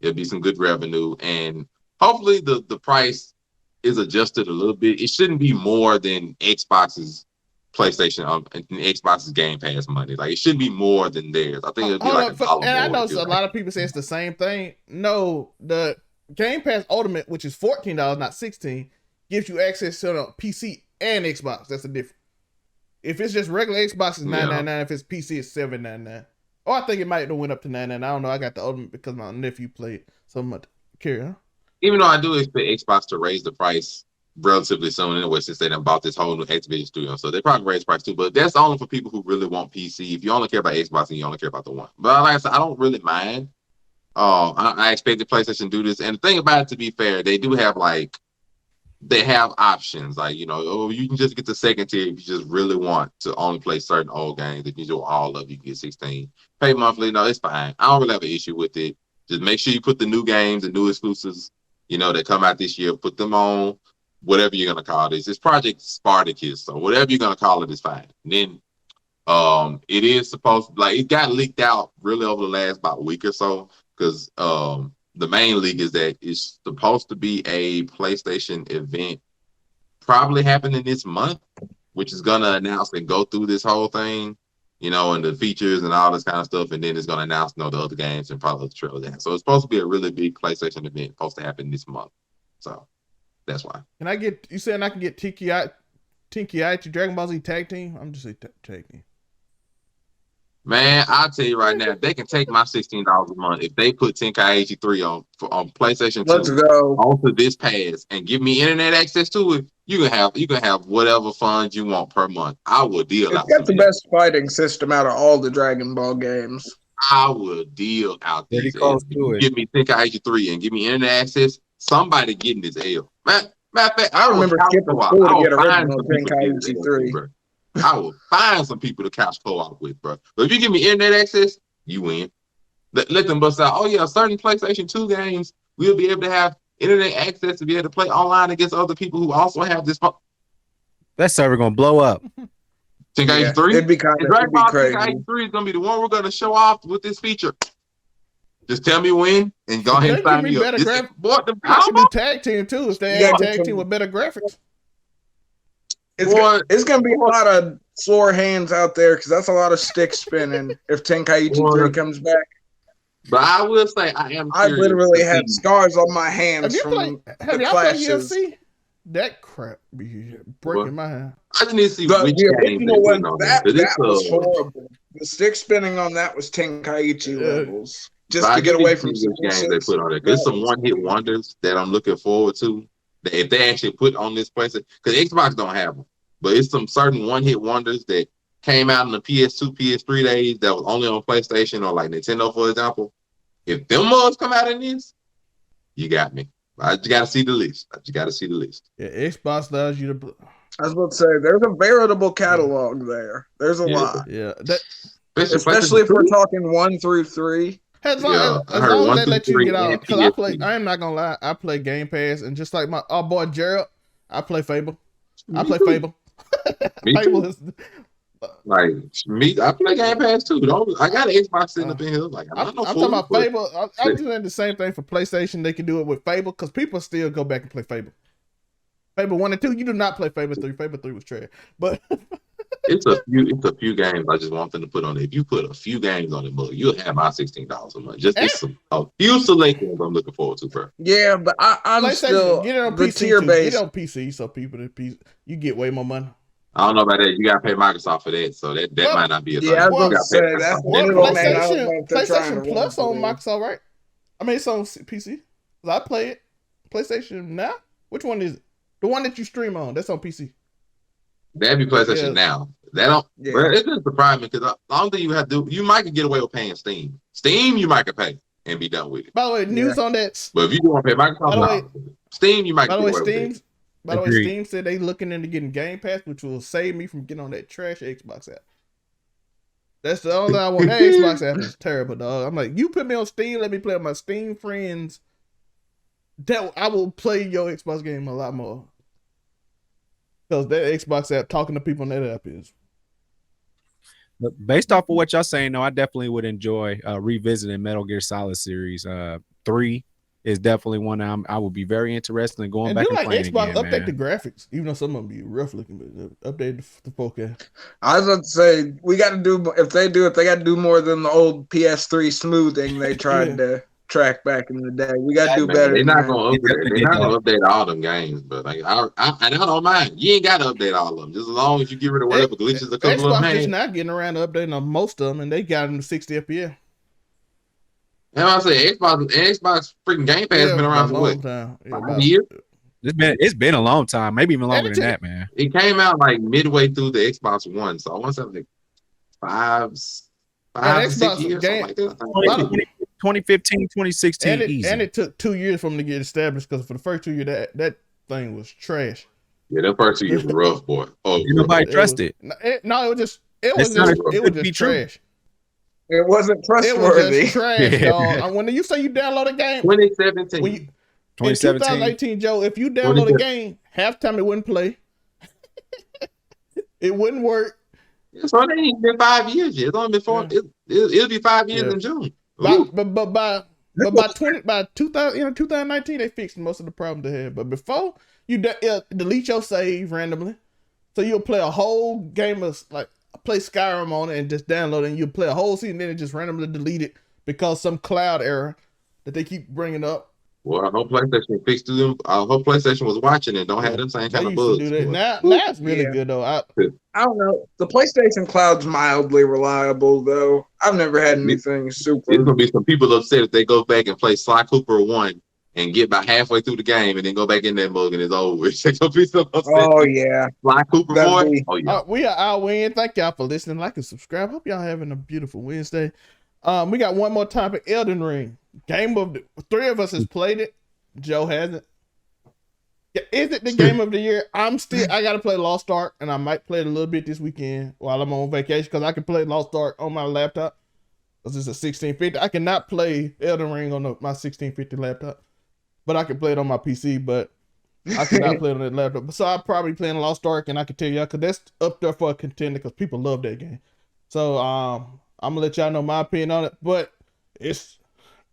It'll be some good revenue, and hopefully the price is adjusted a little bit. It shouldn't be more than Xbox's PlayStation and Xbox's Game Pass money. Like it should be more than theirs. I think it'll be like $1 more. And I know a lot of people say it's the same thing. No, the Game Pass Ultimate, which is $14, not $16, gives you access to the PC and Xbox. That's the difference. If it's just regular Xbox, it's $9.99. If it's PC, it's $7.99. Oh, I think it might have went up to $9.99. I don't know. I got the Ultimate because my nephew played so much. Huh? Even though I do expect Xbox to raise the price relatively soon anyway, since they done bought this whole new Activision studio. So they probably raise price too. But that's only for people who really want PC. If you only care about Xbox and you only care about the one. But like I said, I don't really mind. I expect the PlayStation to do this. And the thing about it, to be fair, they do have they have options. Like, you can just get the second tier if you just really want to only play certain old games. If you do all of you can get 16. Pay monthly, no, it's fine. I don't really have an issue with it. Just make sure you put the new games and new exclusives, that come out this year, put them on whatever you're gonna call this. It's Project Spartacus, so whatever you're gonna call it is fine. And then it is supposed it got leaked out really over the last about week or so because the main leak is that it's supposed to be a PlayStation event, probably happening this month, which is gonna announce and go through this whole thing, and the features and all this kind of stuff, and then it's gonna announce, the other games and probably the trailers. So it's supposed to be a really big PlayStation event, supposed to happen this month. So that's why. Can I get? You saying I can get Tenkaichi Dragon Ball Z tag team? I'm just saying tag team. Man, I'll tell you right now, if they can take my $16 a month, if they put Tenkaichi 3 on PlayStation 2 Let's go. onto this pass and give me internet access to it, you can have whatever funds you want per month. I will deal out. It's got the best fighting system out of all the Dragon Ball games. I will deal out these. Give me Tenkaichi 3 and give me internet access. Somebody getting this L. Matter of fact, I remember skipping school to get original Tenkaichi 3. I will find some people to couch co-op with, bro. But if you give me internet access, you win. Let them bust out. Oh yeah, certain PlayStation 2 games we'll be able to have internet access to be able to play online against other people who also have this. That server gonna blow up. Tenkaichi 3. It'd be crazy. Tenkaichi 3 is gonna be the one we're gonna show off with this feature. Just tell me when and go ahead and sign me up. I can do tag team too if they add tag team with better graphics. It's gonna be a lot of sore hands out there because that's a lot of stick spinning if Tenkaichi 3 comes back. But I will say I literally had scars on my hands have y'all played UFC? That crap be breaking my hand. I just need to see which game that was horrible. The stick spinning on that was Tenkaichi levels. Just to get away from some games they put on there. There's some one-hit wonders that I'm looking forward to. If they actually put on this place, because Xbox don't have them, but it's some certain one-hit wonders that came out in the PS2, PS3 days that was only on PlayStation or like Nintendo, for example. If them mugs come out in this, you got me. I just got to see the list. Yeah, Xbox allows you to. I was about to say, there's a veritable catalog there. There's a lot. Yeah, especially if we're talking 1 through 3. As long as they let you get out, because I am not gonna lie, I play Game Pass, and just like my boy Gerald, I play Fable. Fable. Fable is like me. I play Game Pass too. I got an Xbox sitting up in here. Like I'm talking about Fable. I'm doing the same thing for PlayStation. They can do it with Fable because people still go back and play Fable. Fable 1 and 2. You do not play Fable 3. Fable 3 was trash, but. It's a few games I just want them to put on it. If you put a few games on it, you'll have my $16 a month. Just a few selections I'm looking forward to, bro. Yeah, but I'm still get it on PC tier base. Get it on PC so people you get way more money. I don't know about that. You gotta pay Microsoft for that, so that might not be a thing. Yeah, I was gonna say that's PlayStation Plus on Microsoft, right? I mean, it's on PC. I play it. PlayStation Now. Which one is it? The one that you stream on? That's on PC. That'd be PlayStation Now. That don't. Yeah. Bro, it doesn't surprise me because the only thing you have to do, you might get away with paying Steam. Steam, you might could pay and be done with it. By the way, news on that. But if you want to pay Microsoft, Steam, you might. By the way, Steam said they looking into getting Game Pass, which will save me from getting on that trash Xbox app. That's the only thing I want. That Xbox app is terrible, dog. I'm like, you put me on Steam, let me play with my Steam friends. That I will play your Xbox game a lot more. Because that Xbox app, talking to people on that app is. Based off of what y'all saying, though, I definitely would enjoy revisiting Metal Gear Solid Series. 3 is definitely one I would be very interested in going back and playing Xbox again, update the graphics, even though some of them be rough looking, but update the 4K. I was about to say, we got to do, if they do it, they got to do more than the old PS3 smoothing they tried to track back in the day. We got to do better. They're not going to update all them games, but like I don't mind. You ain't got to update all of them. Just as long as you get rid of whatever glitches a couple of them. Xbox is not getting around to updating on most of them, and they got them to 60 FPS. And I say Xbox freaking Game Pass has been around for what? 5 years? It's been a long time, maybe even longer than that, man. It came out like midway through the Xbox One, so I want something like 6 years, something like that. 2015, 2016, and it took 2 years for them to get established because for the first 2 years that thing was trash. Yeah, that first 2 years was rough, boy. Oh, nobody trusted. It was just trash. It wasn't trustworthy. It was just trash, dog. When you say you download a game, 2017. In 2018, Joe, if you download a game, halftime it wouldn't play. It wouldn't work. So it ain't been 5 years yet. It's only been 4. It'll be 5 years in June. But by But by 2019, they fixed most of the problems they had. But before, you delete your save randomly, so you'll play a whole game of play Skyrim on it and just download it, and you'll play a whole season, then it just randomly delete it because some cloud error that they keep bringing up. Well, I hope PlayStation fixed them. I hope PlayStation was watching it. Don't have them same kind of bugs. Do that. Now it's really good though. I don't know. The PlayStation Cloud's mildly reliable though. I've never had anything super. There's gonna be some people upset if they go back and play Sly Cooper 1 and get about halfway through the game and then go back in that mug and it's over. Oh yeah, Sly Cooper boy. Oh yeah. We are our win. Thank y'all for listening. Like and subscribe. Hope y'all having a beautiful Wednesday. We got one more topic. Elden Ring. Game of the 3 of us has played it. Joe hasn't. Is it the game of the year? I gotta play Lost Ark, and I might play it a little bit this weekend while I'm on vacation because I can play Lost Ark on my laptop. This is a 1650. I cannot play Elden Ring on my 1650 laptop, but I can play it on my PC. But I cannot play it on that laptop. So I'm probably playing Lost Ark, and I can tell y'all because that's up there for a contender because people love that game. So I'm gonna let y'all know my opinion on it, but it's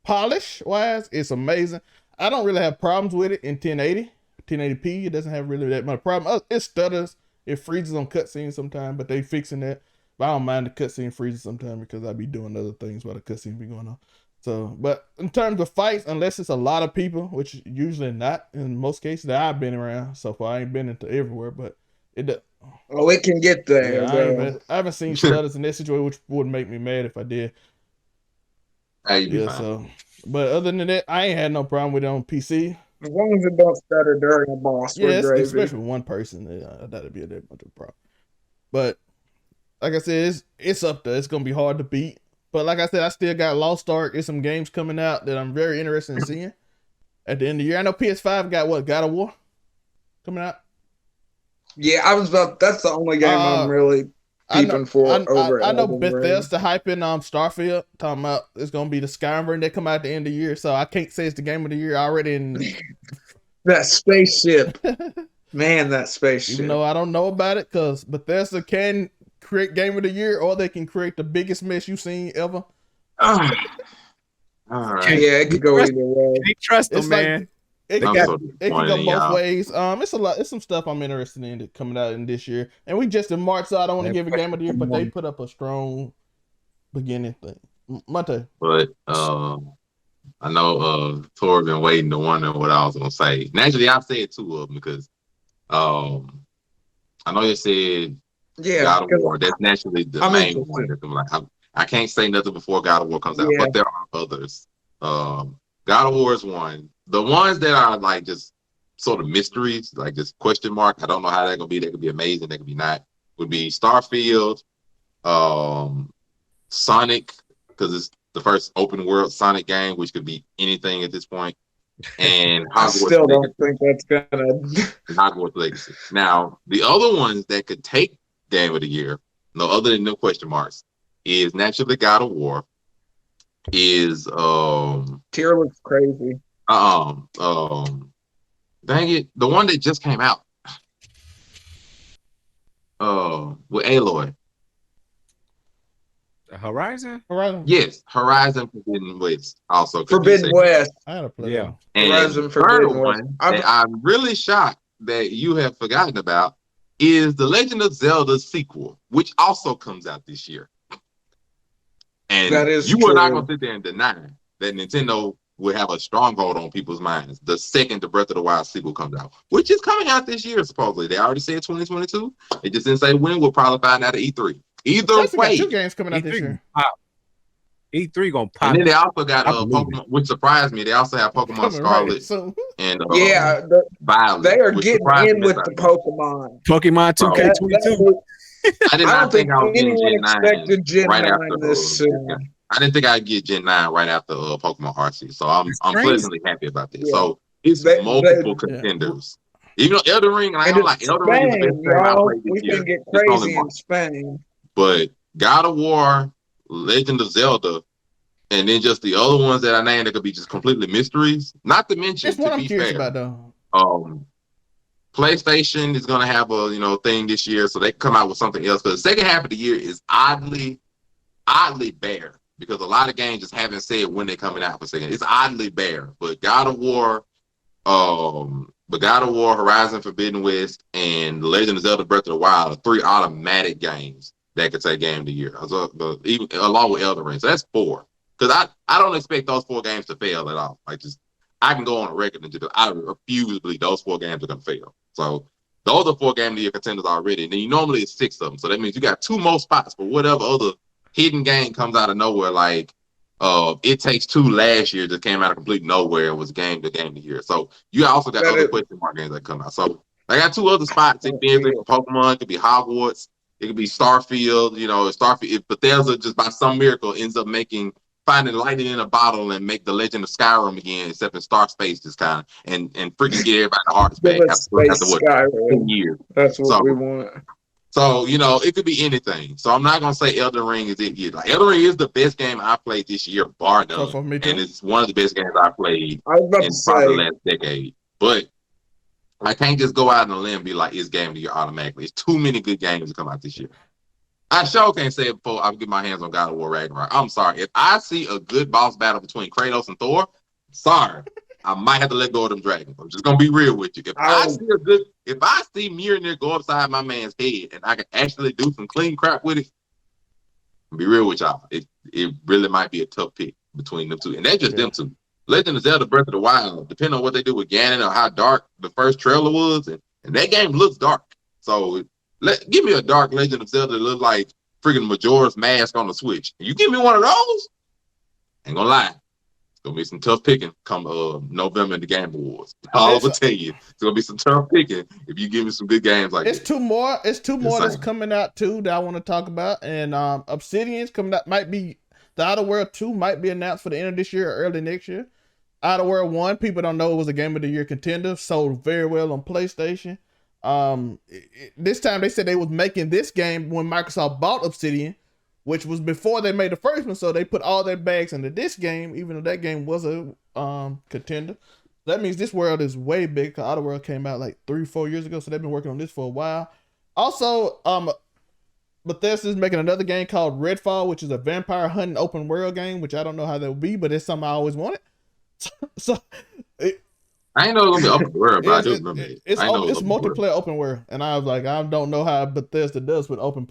polish wise, it's amazing. I don't really have problems with it in 1080p. It doesn't have really that much problem. It stutters, it freezes on cutscenes sometimes, but they fixing that. But I don't mind the cutscene freezes sometimes because I be doing other things while the cutscene be going on. So, but in terms of fights, unless it's a lot of people, which usually not in most cases that I've been around so far, I ain't been into everywhere, but it. Oh, it can get there. Yeah, I haven't seen stutters in this situation, which would make me mad if I did. So, but other than that, I ain't had no problem with it on PC. As long as it don't stutter during a boss, especially one person, that'd be a that much of a problem. But like I said, it's up there. It's gonna be hard to beat. But like I said, I still got Lost Ark. There's some games coming out that I'm very interested in seeing at the end of the year. I know PS5 got God of War coming out. Yeah, that's the only game I'm really peeping for over. I know Bethesda hyping Starfield, talking about it's gonna be the Skyrim that come out at the end of the year. So I can't say it's the game of the year already. That spaceship, man, that spaceship. Even though I don't know about it, because Bethesda can create game of the year, or they can create the biggest mess you've seen ever. All right. Yeah, it could go either way. Can't trust them, man. It can go both ways. It's some stuff I'm interested in that coming out in this year, and we just in March, so I don't want to give a game of the year, but they put up a strong beginning thing. Monte. But I know Tor been waiting to wonder what I was gonna say. Naturally, I said 2 of them because I know you said God of War. That's naturally the main one. I can't say nothing before God of War comes out, but there are others. God of War is one. The ones that are like just sort of mysteries, like just question mark. I don't know how they're gonna be. They could be amazing. They could be not. Would be Starfield, Sonic, because it's the first open world Sonic game, which could be anything at this point. And Hogwarts. I still don't think that's gonna. Hogwarts Legacy. Now the other ones that could take Game of the Year, no other than no question marks, is naturally God of War. Is Tier looks crazy. Dang it, the one that just came out. With Aloy. Horizon? Yes, Horizon Forbidden West. Also Forbidden West. I had to play. Yeah. Horizon Forbidden West. I'm really shocked that you have forgotten about is the Legend of Zelda sequel, which also comes out this year. And that is you true. are not going to sit there and deny that Nintendo will have a stronghold on people's minds the second the Breath of the Wild sequel comes out, which is coming out this year, supposedly. They already said 2022. They just didn't say when. We'll probably find out at E3. Either way. Got 2 games coming out this year. E3 gonna pop. And then they also got Pokemon, which surprised me. They also have Pokemon Scarlet and Violet. They are getting in with the Pokemon. Pokemon 2K22. I did not think I was getting Gen 9 right after this soon. I didn't think I'd get Gen 9 right after Pokemon Arceus. So I'm pleasantly happy about this. Yeah. So it's multiple contenders. Even though Elden Ring, I don't like Elden Ring is the best game I played this year. We can get crazy in Spain. But God of War, Legend of Zelda, and then just the other ones that I named that could be just completely mysteries. Not to mention, to be fair, about, though. PlayStation is gonna have a thing this year, so they can come out with something else. Because the second half of the year is oddly bare because a lot of games just haven't said when they're coming out for second. It's oddly bare, but God of War, Horizon Forbidden West, and The Legend of Zelda: Breath of the Wild are 3 automatic games that could say Game of the Year, even along with Elden Ring. So that's 4. Because I don't expect those 4 games to fail at all. Like, just I can go on a record and just I refuse to believe those 4 games are gonna fail. So those are 4 Game of the Year contenders already. And then normally it's 6 of them. So that means you got 2 more spots for whatever other hidden game comes out of nowhere. Like It Takes Two last year just came out of complete nowhere and was the game of the year. So you also got other question mark games that come out. So I got 2 other spots. It could be anything from Pokemon, it could be Hogwarts, it could be Starfield. Starfield. If Bethesda just by some miracle ends up finding lightning in a bottle and make the Legend of Skyrim again, except in Star Space this time, and freaking get everybody the hearts back after 10 years. That's what we want. So, it could be anything. So I'm not going to say Elden Ring is it yet. Like, Elden Ring is the best game I played this year, bar none. And it's one of the best games I played in probably the last decade. But I can't just go out on a limb and be like, it's Game of the Year automatically. It's too many good games to come out this year. I sure can't say it before I get my hands on God of War Ragnarok. I'm sorry. If I see a good boss battle between Kratos and Thor, sorry, I might have to let go of them dragons. I'm just gonna be real with you. If I see Mjolnir go upside my man's head and I can actually do some clean crap with it, I'll be real with y'all. It really might be a tough pick between them 2. And that's just them 2. Legend of Zelda: Breath of the Wild, depending on what they do with Ganon or how dark the first trailer was, and that game looks dark. So give me a dark Legend of Zelda that look like freaking Majora's Mask on the Switch. You give me one of those, ain't gonna lie, it's gonna be some tough picking come November in the Game Awards. I'll tell you, it's gonna be some tough picking if you give me some good games like that. It's 2 more that's coming out too that I want to talk about, and Obsidian's coming out. Might be the Outer World 2 might be announced for the end of this year or early next year. Outer World 1, people don't know it was a Game of the Year contender, sold very well on PlayStation. This time they said they was making this game when Microsoft bought Obsidian, which was before they made the first one, so they put all their bags into this game, even though that game was a contender. That means this world is way big, because Outer World came out like 3-4 years ago, so they've been working on this for a while. Also, Bethesda's making another game called Redfall, which is a vampire hunting open world game, which I don't know how that will be, but it's something I always wanted. I ain't know it was gonna be open world, but I do remember it. It's multiplayer open world, and I was like, I don't know how Bethesda does with open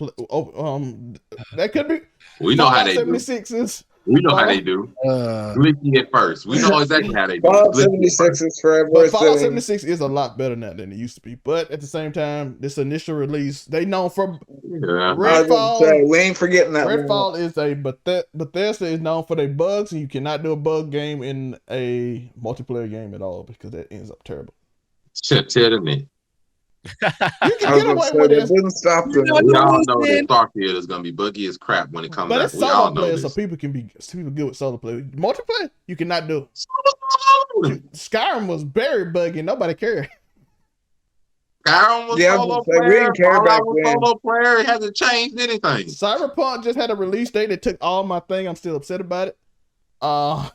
that could be. We know how they do. 76s. We know how they do. Glitchy at first. We know exactly how they do. Fallout 76 is forever. But Fallout 76 is a lot better now than it used to be. But at the same time, this initial release, they known for Redfall. We ain't forgetting that. Redfall is Bethesda is known for their bugs, and you cannot do a bug game in a multiplayer game at all because that ends up terrible. Tell me. You can get away with it. Didn't stop them. We all know that Starfield is gonna be buggy as crap when it comes out. But it's solo player, so people good with solo play. Multiplayer, you cannot do. Skyrim was very buggy. Nobody cared. Skyrim was solo player. We didn't care back then. Solo player. It hasn't changed anything. Cyberpunk just had a release date. It took all my thing. I'm still upset about it. Yeah.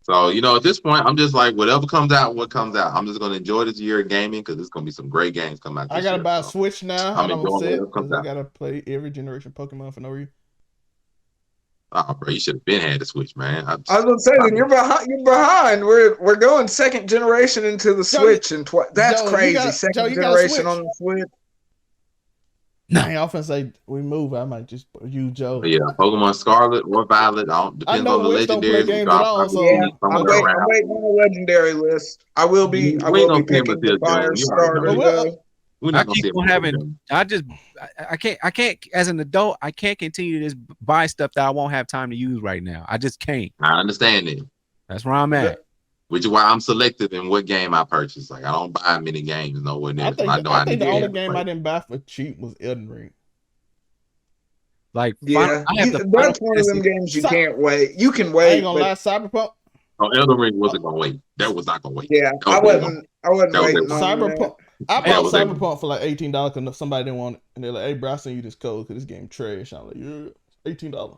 So, at this point, I'm just like, whatever comes out, what comes out. I'm just going to enjoy this year of gaming because there's going to be some great games coming out this year. I got to buy a Switch now. I'm enjoying it. I got to play every generation Pokemon for no reason. Oh, bro, you should have been had the Switch, man. I was going to say, then you're behind. We're going 2nd generation into the Switch. And that's crazy. 2nd generation on the Switch. Nah, I often say we move. I might just use Joe. Yeah, Pokemon Scarlet or Violet. Depends on the legendaries. I'm waiting on the legendary list. I will be picking the fire starter. I can't as an adult, I can't continue to just buy stuff that I won't have time to use right now. I just can't. I understand it. That's where I'm at. Which is why I'm selective in what game I purchase. Like, I don't buy many games nowhere near. I think the only game I didn't buy for cheap was Elden Ring. Like, yeah, that's one of them games you can't wait. You can wait. I ain't gonna lie, Cyberpunk. Oh, Elden Ring wasn't gonna wait. That was not gonna wait. Yeah, I wasn't waiting. Cyberpunk. I bought Cyberpunk for like $18 because somebody didn't want it, and they're like, "Hey, bro, I sent you this code because this game trash." I'm like, "Yeah, $18."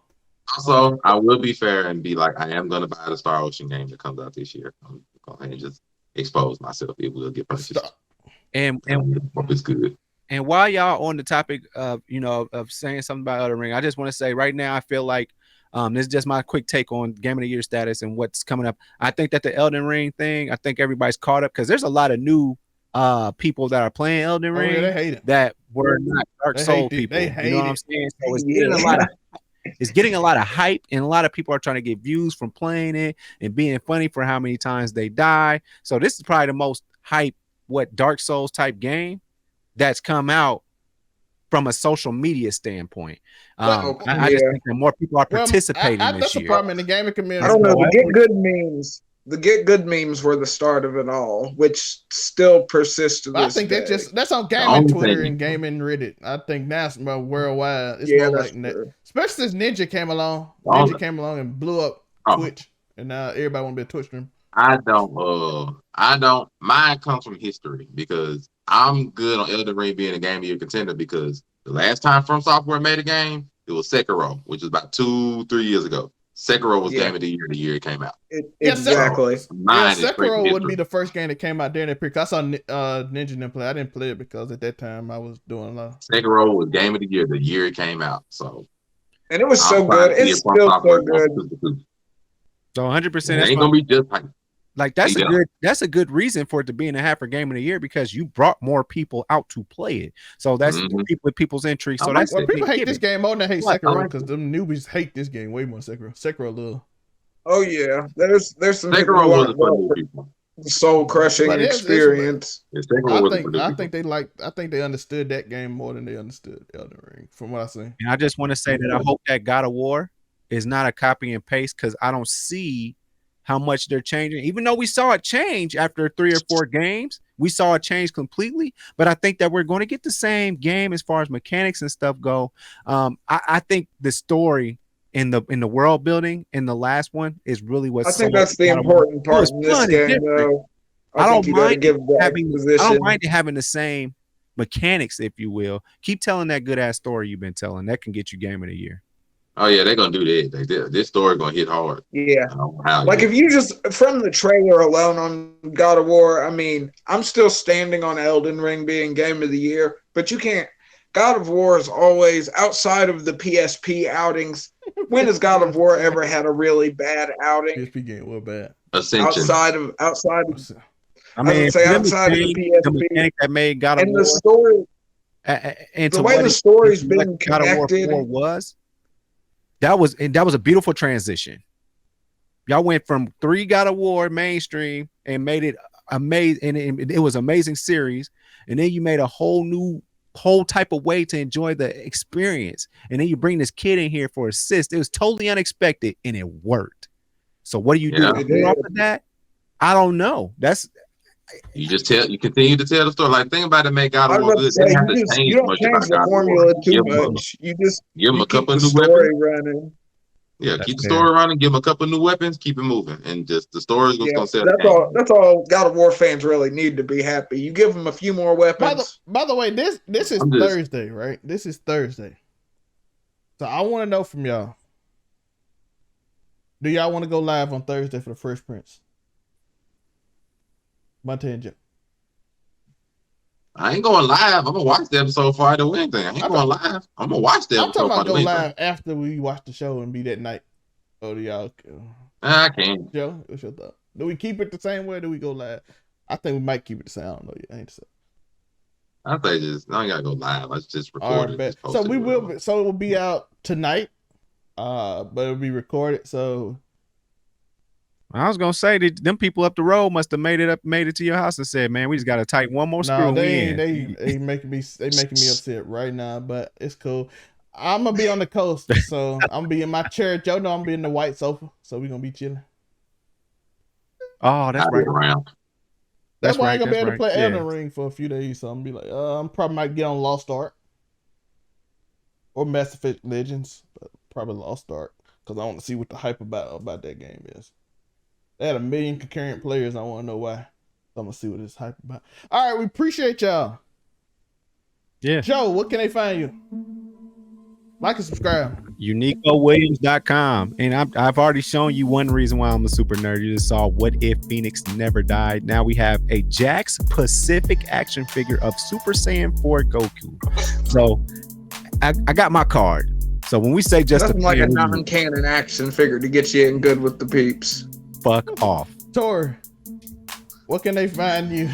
Also, I will be fair and be like, I am going to buy the Star Ocean game that comes out this year. I'm going to just expose myself. It will get purchased. And it's good. And while y'all on the topic of of saying something about Elden Ring, I just want to say right now I feel like this is just my quick take on Game of the Year status and what's coming up. I think that the Elden Ring thing, I think everybody's caught up because there's a lot of new people that are playing Elden Ring they hate it. that were not Dark Souls people. They hate you know what I'm saying? So it's getting a lot of hype, and a lot of people are trying to get views from playing it and being funny for how many times they die. So this is probably the most hype Dark Souls type game that's come out from a social media standpoint. I just think that more people are participating this that's year. The problem in the gaming community. I don't know. The get good memes were the start of it all, which still persists to this day. That's on gaming Twitter and gaming Reddit. I think that's more worldwide. It's more like that. Especially since Ninja came along. Ninja came along and blew up Twitch, and now everybody want to be a Twitch streamer. I don't. Mine comes from history because I'm good on Elden Ring being a Game of the Year contender because the last time From Software made a game, it was Sekiro, which was about 2-3 years ago. Sekiro was Game of the Year it came out. Exactly. Sekiro would be the first game that came out during that period. I saw Ninja didn't play. I didn't play it because at that time I was doing a lot. Sekiro was Game of the Year it came out. So, and it was so good. It's still so good. So 100%. It ain't gonna be just like that's a good reason for it to be in the half for Game of the Year because you brought more people out to play it. So that's with people's entry. So that's people hate this game more than they hate Sekiro because them newbies hate this game way more than Sekiro. Sekiro love. Oh yeah, there's some Sekiro was for new people. Soul crushing experience. I think they understood that game more than they understood Elden Ring, from what I see. And I just want to say that I hope that God of War is not a copy and paste because I don't see how much they're changing. Even though we saw it change after 3 or 4 games, we saw it change completely. But I think that we're going to get the same game as far as mechanics and stuff go. I think the story in the world building in the last one is really what I think that's the important part in this game, though. I don't mind having the same mechanics, if you will. Keep telling that good ass story you've been telling. That can get you Game of the Year. Oh yeah, they're gonna do that. This story gonna hit hard. Yeah, like if you just from the trailer alone on God of War, I mean, I'm still standing on Elden Ring being Game of the Year, but you can't. God of War is always outside of the PSP outings. When has God of War ever had a really bad outing? PSP game was bad. Ascension. Outside of. I mean, outside of the PSP, the mechanic that made God of War, the story, and the way the story's been connected was. That was a beautiful transition. Y'all went from 3 God of War mainstream and made it amazing, and it was amazing series. And then you made a whole type of way to enjoy the experience. And then you bring this kid in here for assist. It was totally unexpected, and it worked. So what do you do off of that? I don't know. You continue to tell the story. Like, think about it, make God of War good. They have to change much about God of War. Formula too much. You just give them a couple of new weapons. Running. Yeah, keep the story running. Give them a couple of new weapons. Keep it moving, and just the story is gonna sell. That's all. God of War fans really need to be happy. You give them a few more weapons. By the way, this is Thursday, right? This is Thursday. So I want to know from y'all. Do y'all want to go live on Thursday for the Fresh Prince? Monte and Jim. I ain't going live. I'm gonna watch the episode before I do anything. I ain't going live. I'm gonna watch the episode. I'm talking about go live after we watch the show and be that night. Oh, do y'all? I can't. Joe, what's your thought? Do we keep it the same way? Or do we go live? I think we might keep it the same. I don't know. I ain't so. I think I ain't gotta go live. I just record it. So we will. So it will be out tonight. But it'll be recorded. So. I was gonna say that them people up the road must have made it to your house and said, "Man, we just gotta tighten one more screw." They making me upset right now, but it's cool. I'm gonna be on the coast, so I'm gonna be in my chair. Joe know I'm gonna be in the white sofa, so we're gonna be chilling. Oh, that's right. That's why I ain't gonna be able to play Elden Ring for a few days. So I'm gonna be like, I'm probably might get on Lost Ark or Mass Effect Legends, but probably Lost Ark because I want to see what the hype about that game is. They had 1 million concurrent players. I want to know why. So I'm gonna see what it's hype about. All right, we appreciate y'all. Yeah, Joe, what can they find you? Like and subscribe. UniqoWilliams.com. And I've already shown you one reason why I'm a super nerd. You just saw What If Phoenix Never Died. Now we have a Jax Pacific action figure of Super Saiyan 4 Goku. So I got my card. So when we say just nothing like a non-canon action figure to get you in good with the peeps. Fuck off. Tor, what can they find you?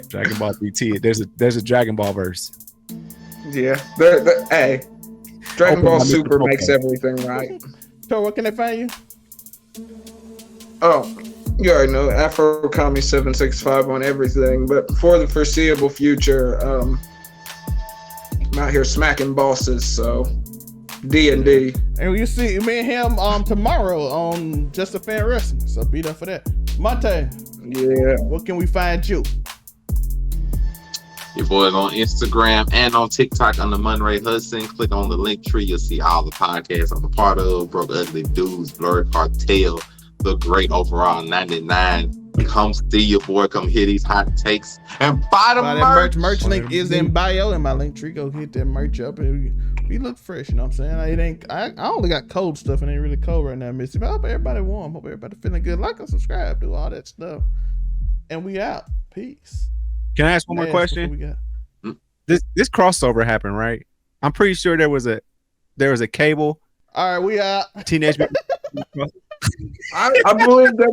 Dragon Ball DT. There's a Dragon Ball verse. Yeah. Hey, Dragon Ball Super makes everything right. Tor, what can they find you? Oh, you already know AfroKami765 on everything. But for the foreseeable future, I'm out here smacking bosses. So D&D. And you see me and him tomorrow on Just a Fan Wrestling. So be there for that. Monte. Yeah. What can we find you? Your boys on Instagram and on TikTok under Monray Hudson. Click on the link tree. You'll see all the podcasts I'm a part of. Broke Ugly Dudes, Blurred Cartel, The Great Overall 99. Come see your boy. Come hear these hot takes and buy the merch. Merch link is in bio in my link tree. Go hit that merch up and we look fresh. You know what I'm saying? I only got cold stuff and it ain't really cold right now, Missy. But I hope everybody warm. Hope everybody feeling good. Like and subscribe. Do all that stuff. And we out. Peace. Can I ask one more question? This crossover happened, right? I'm pretty sure there was a cable. All right, we out. Teenage. I believe that.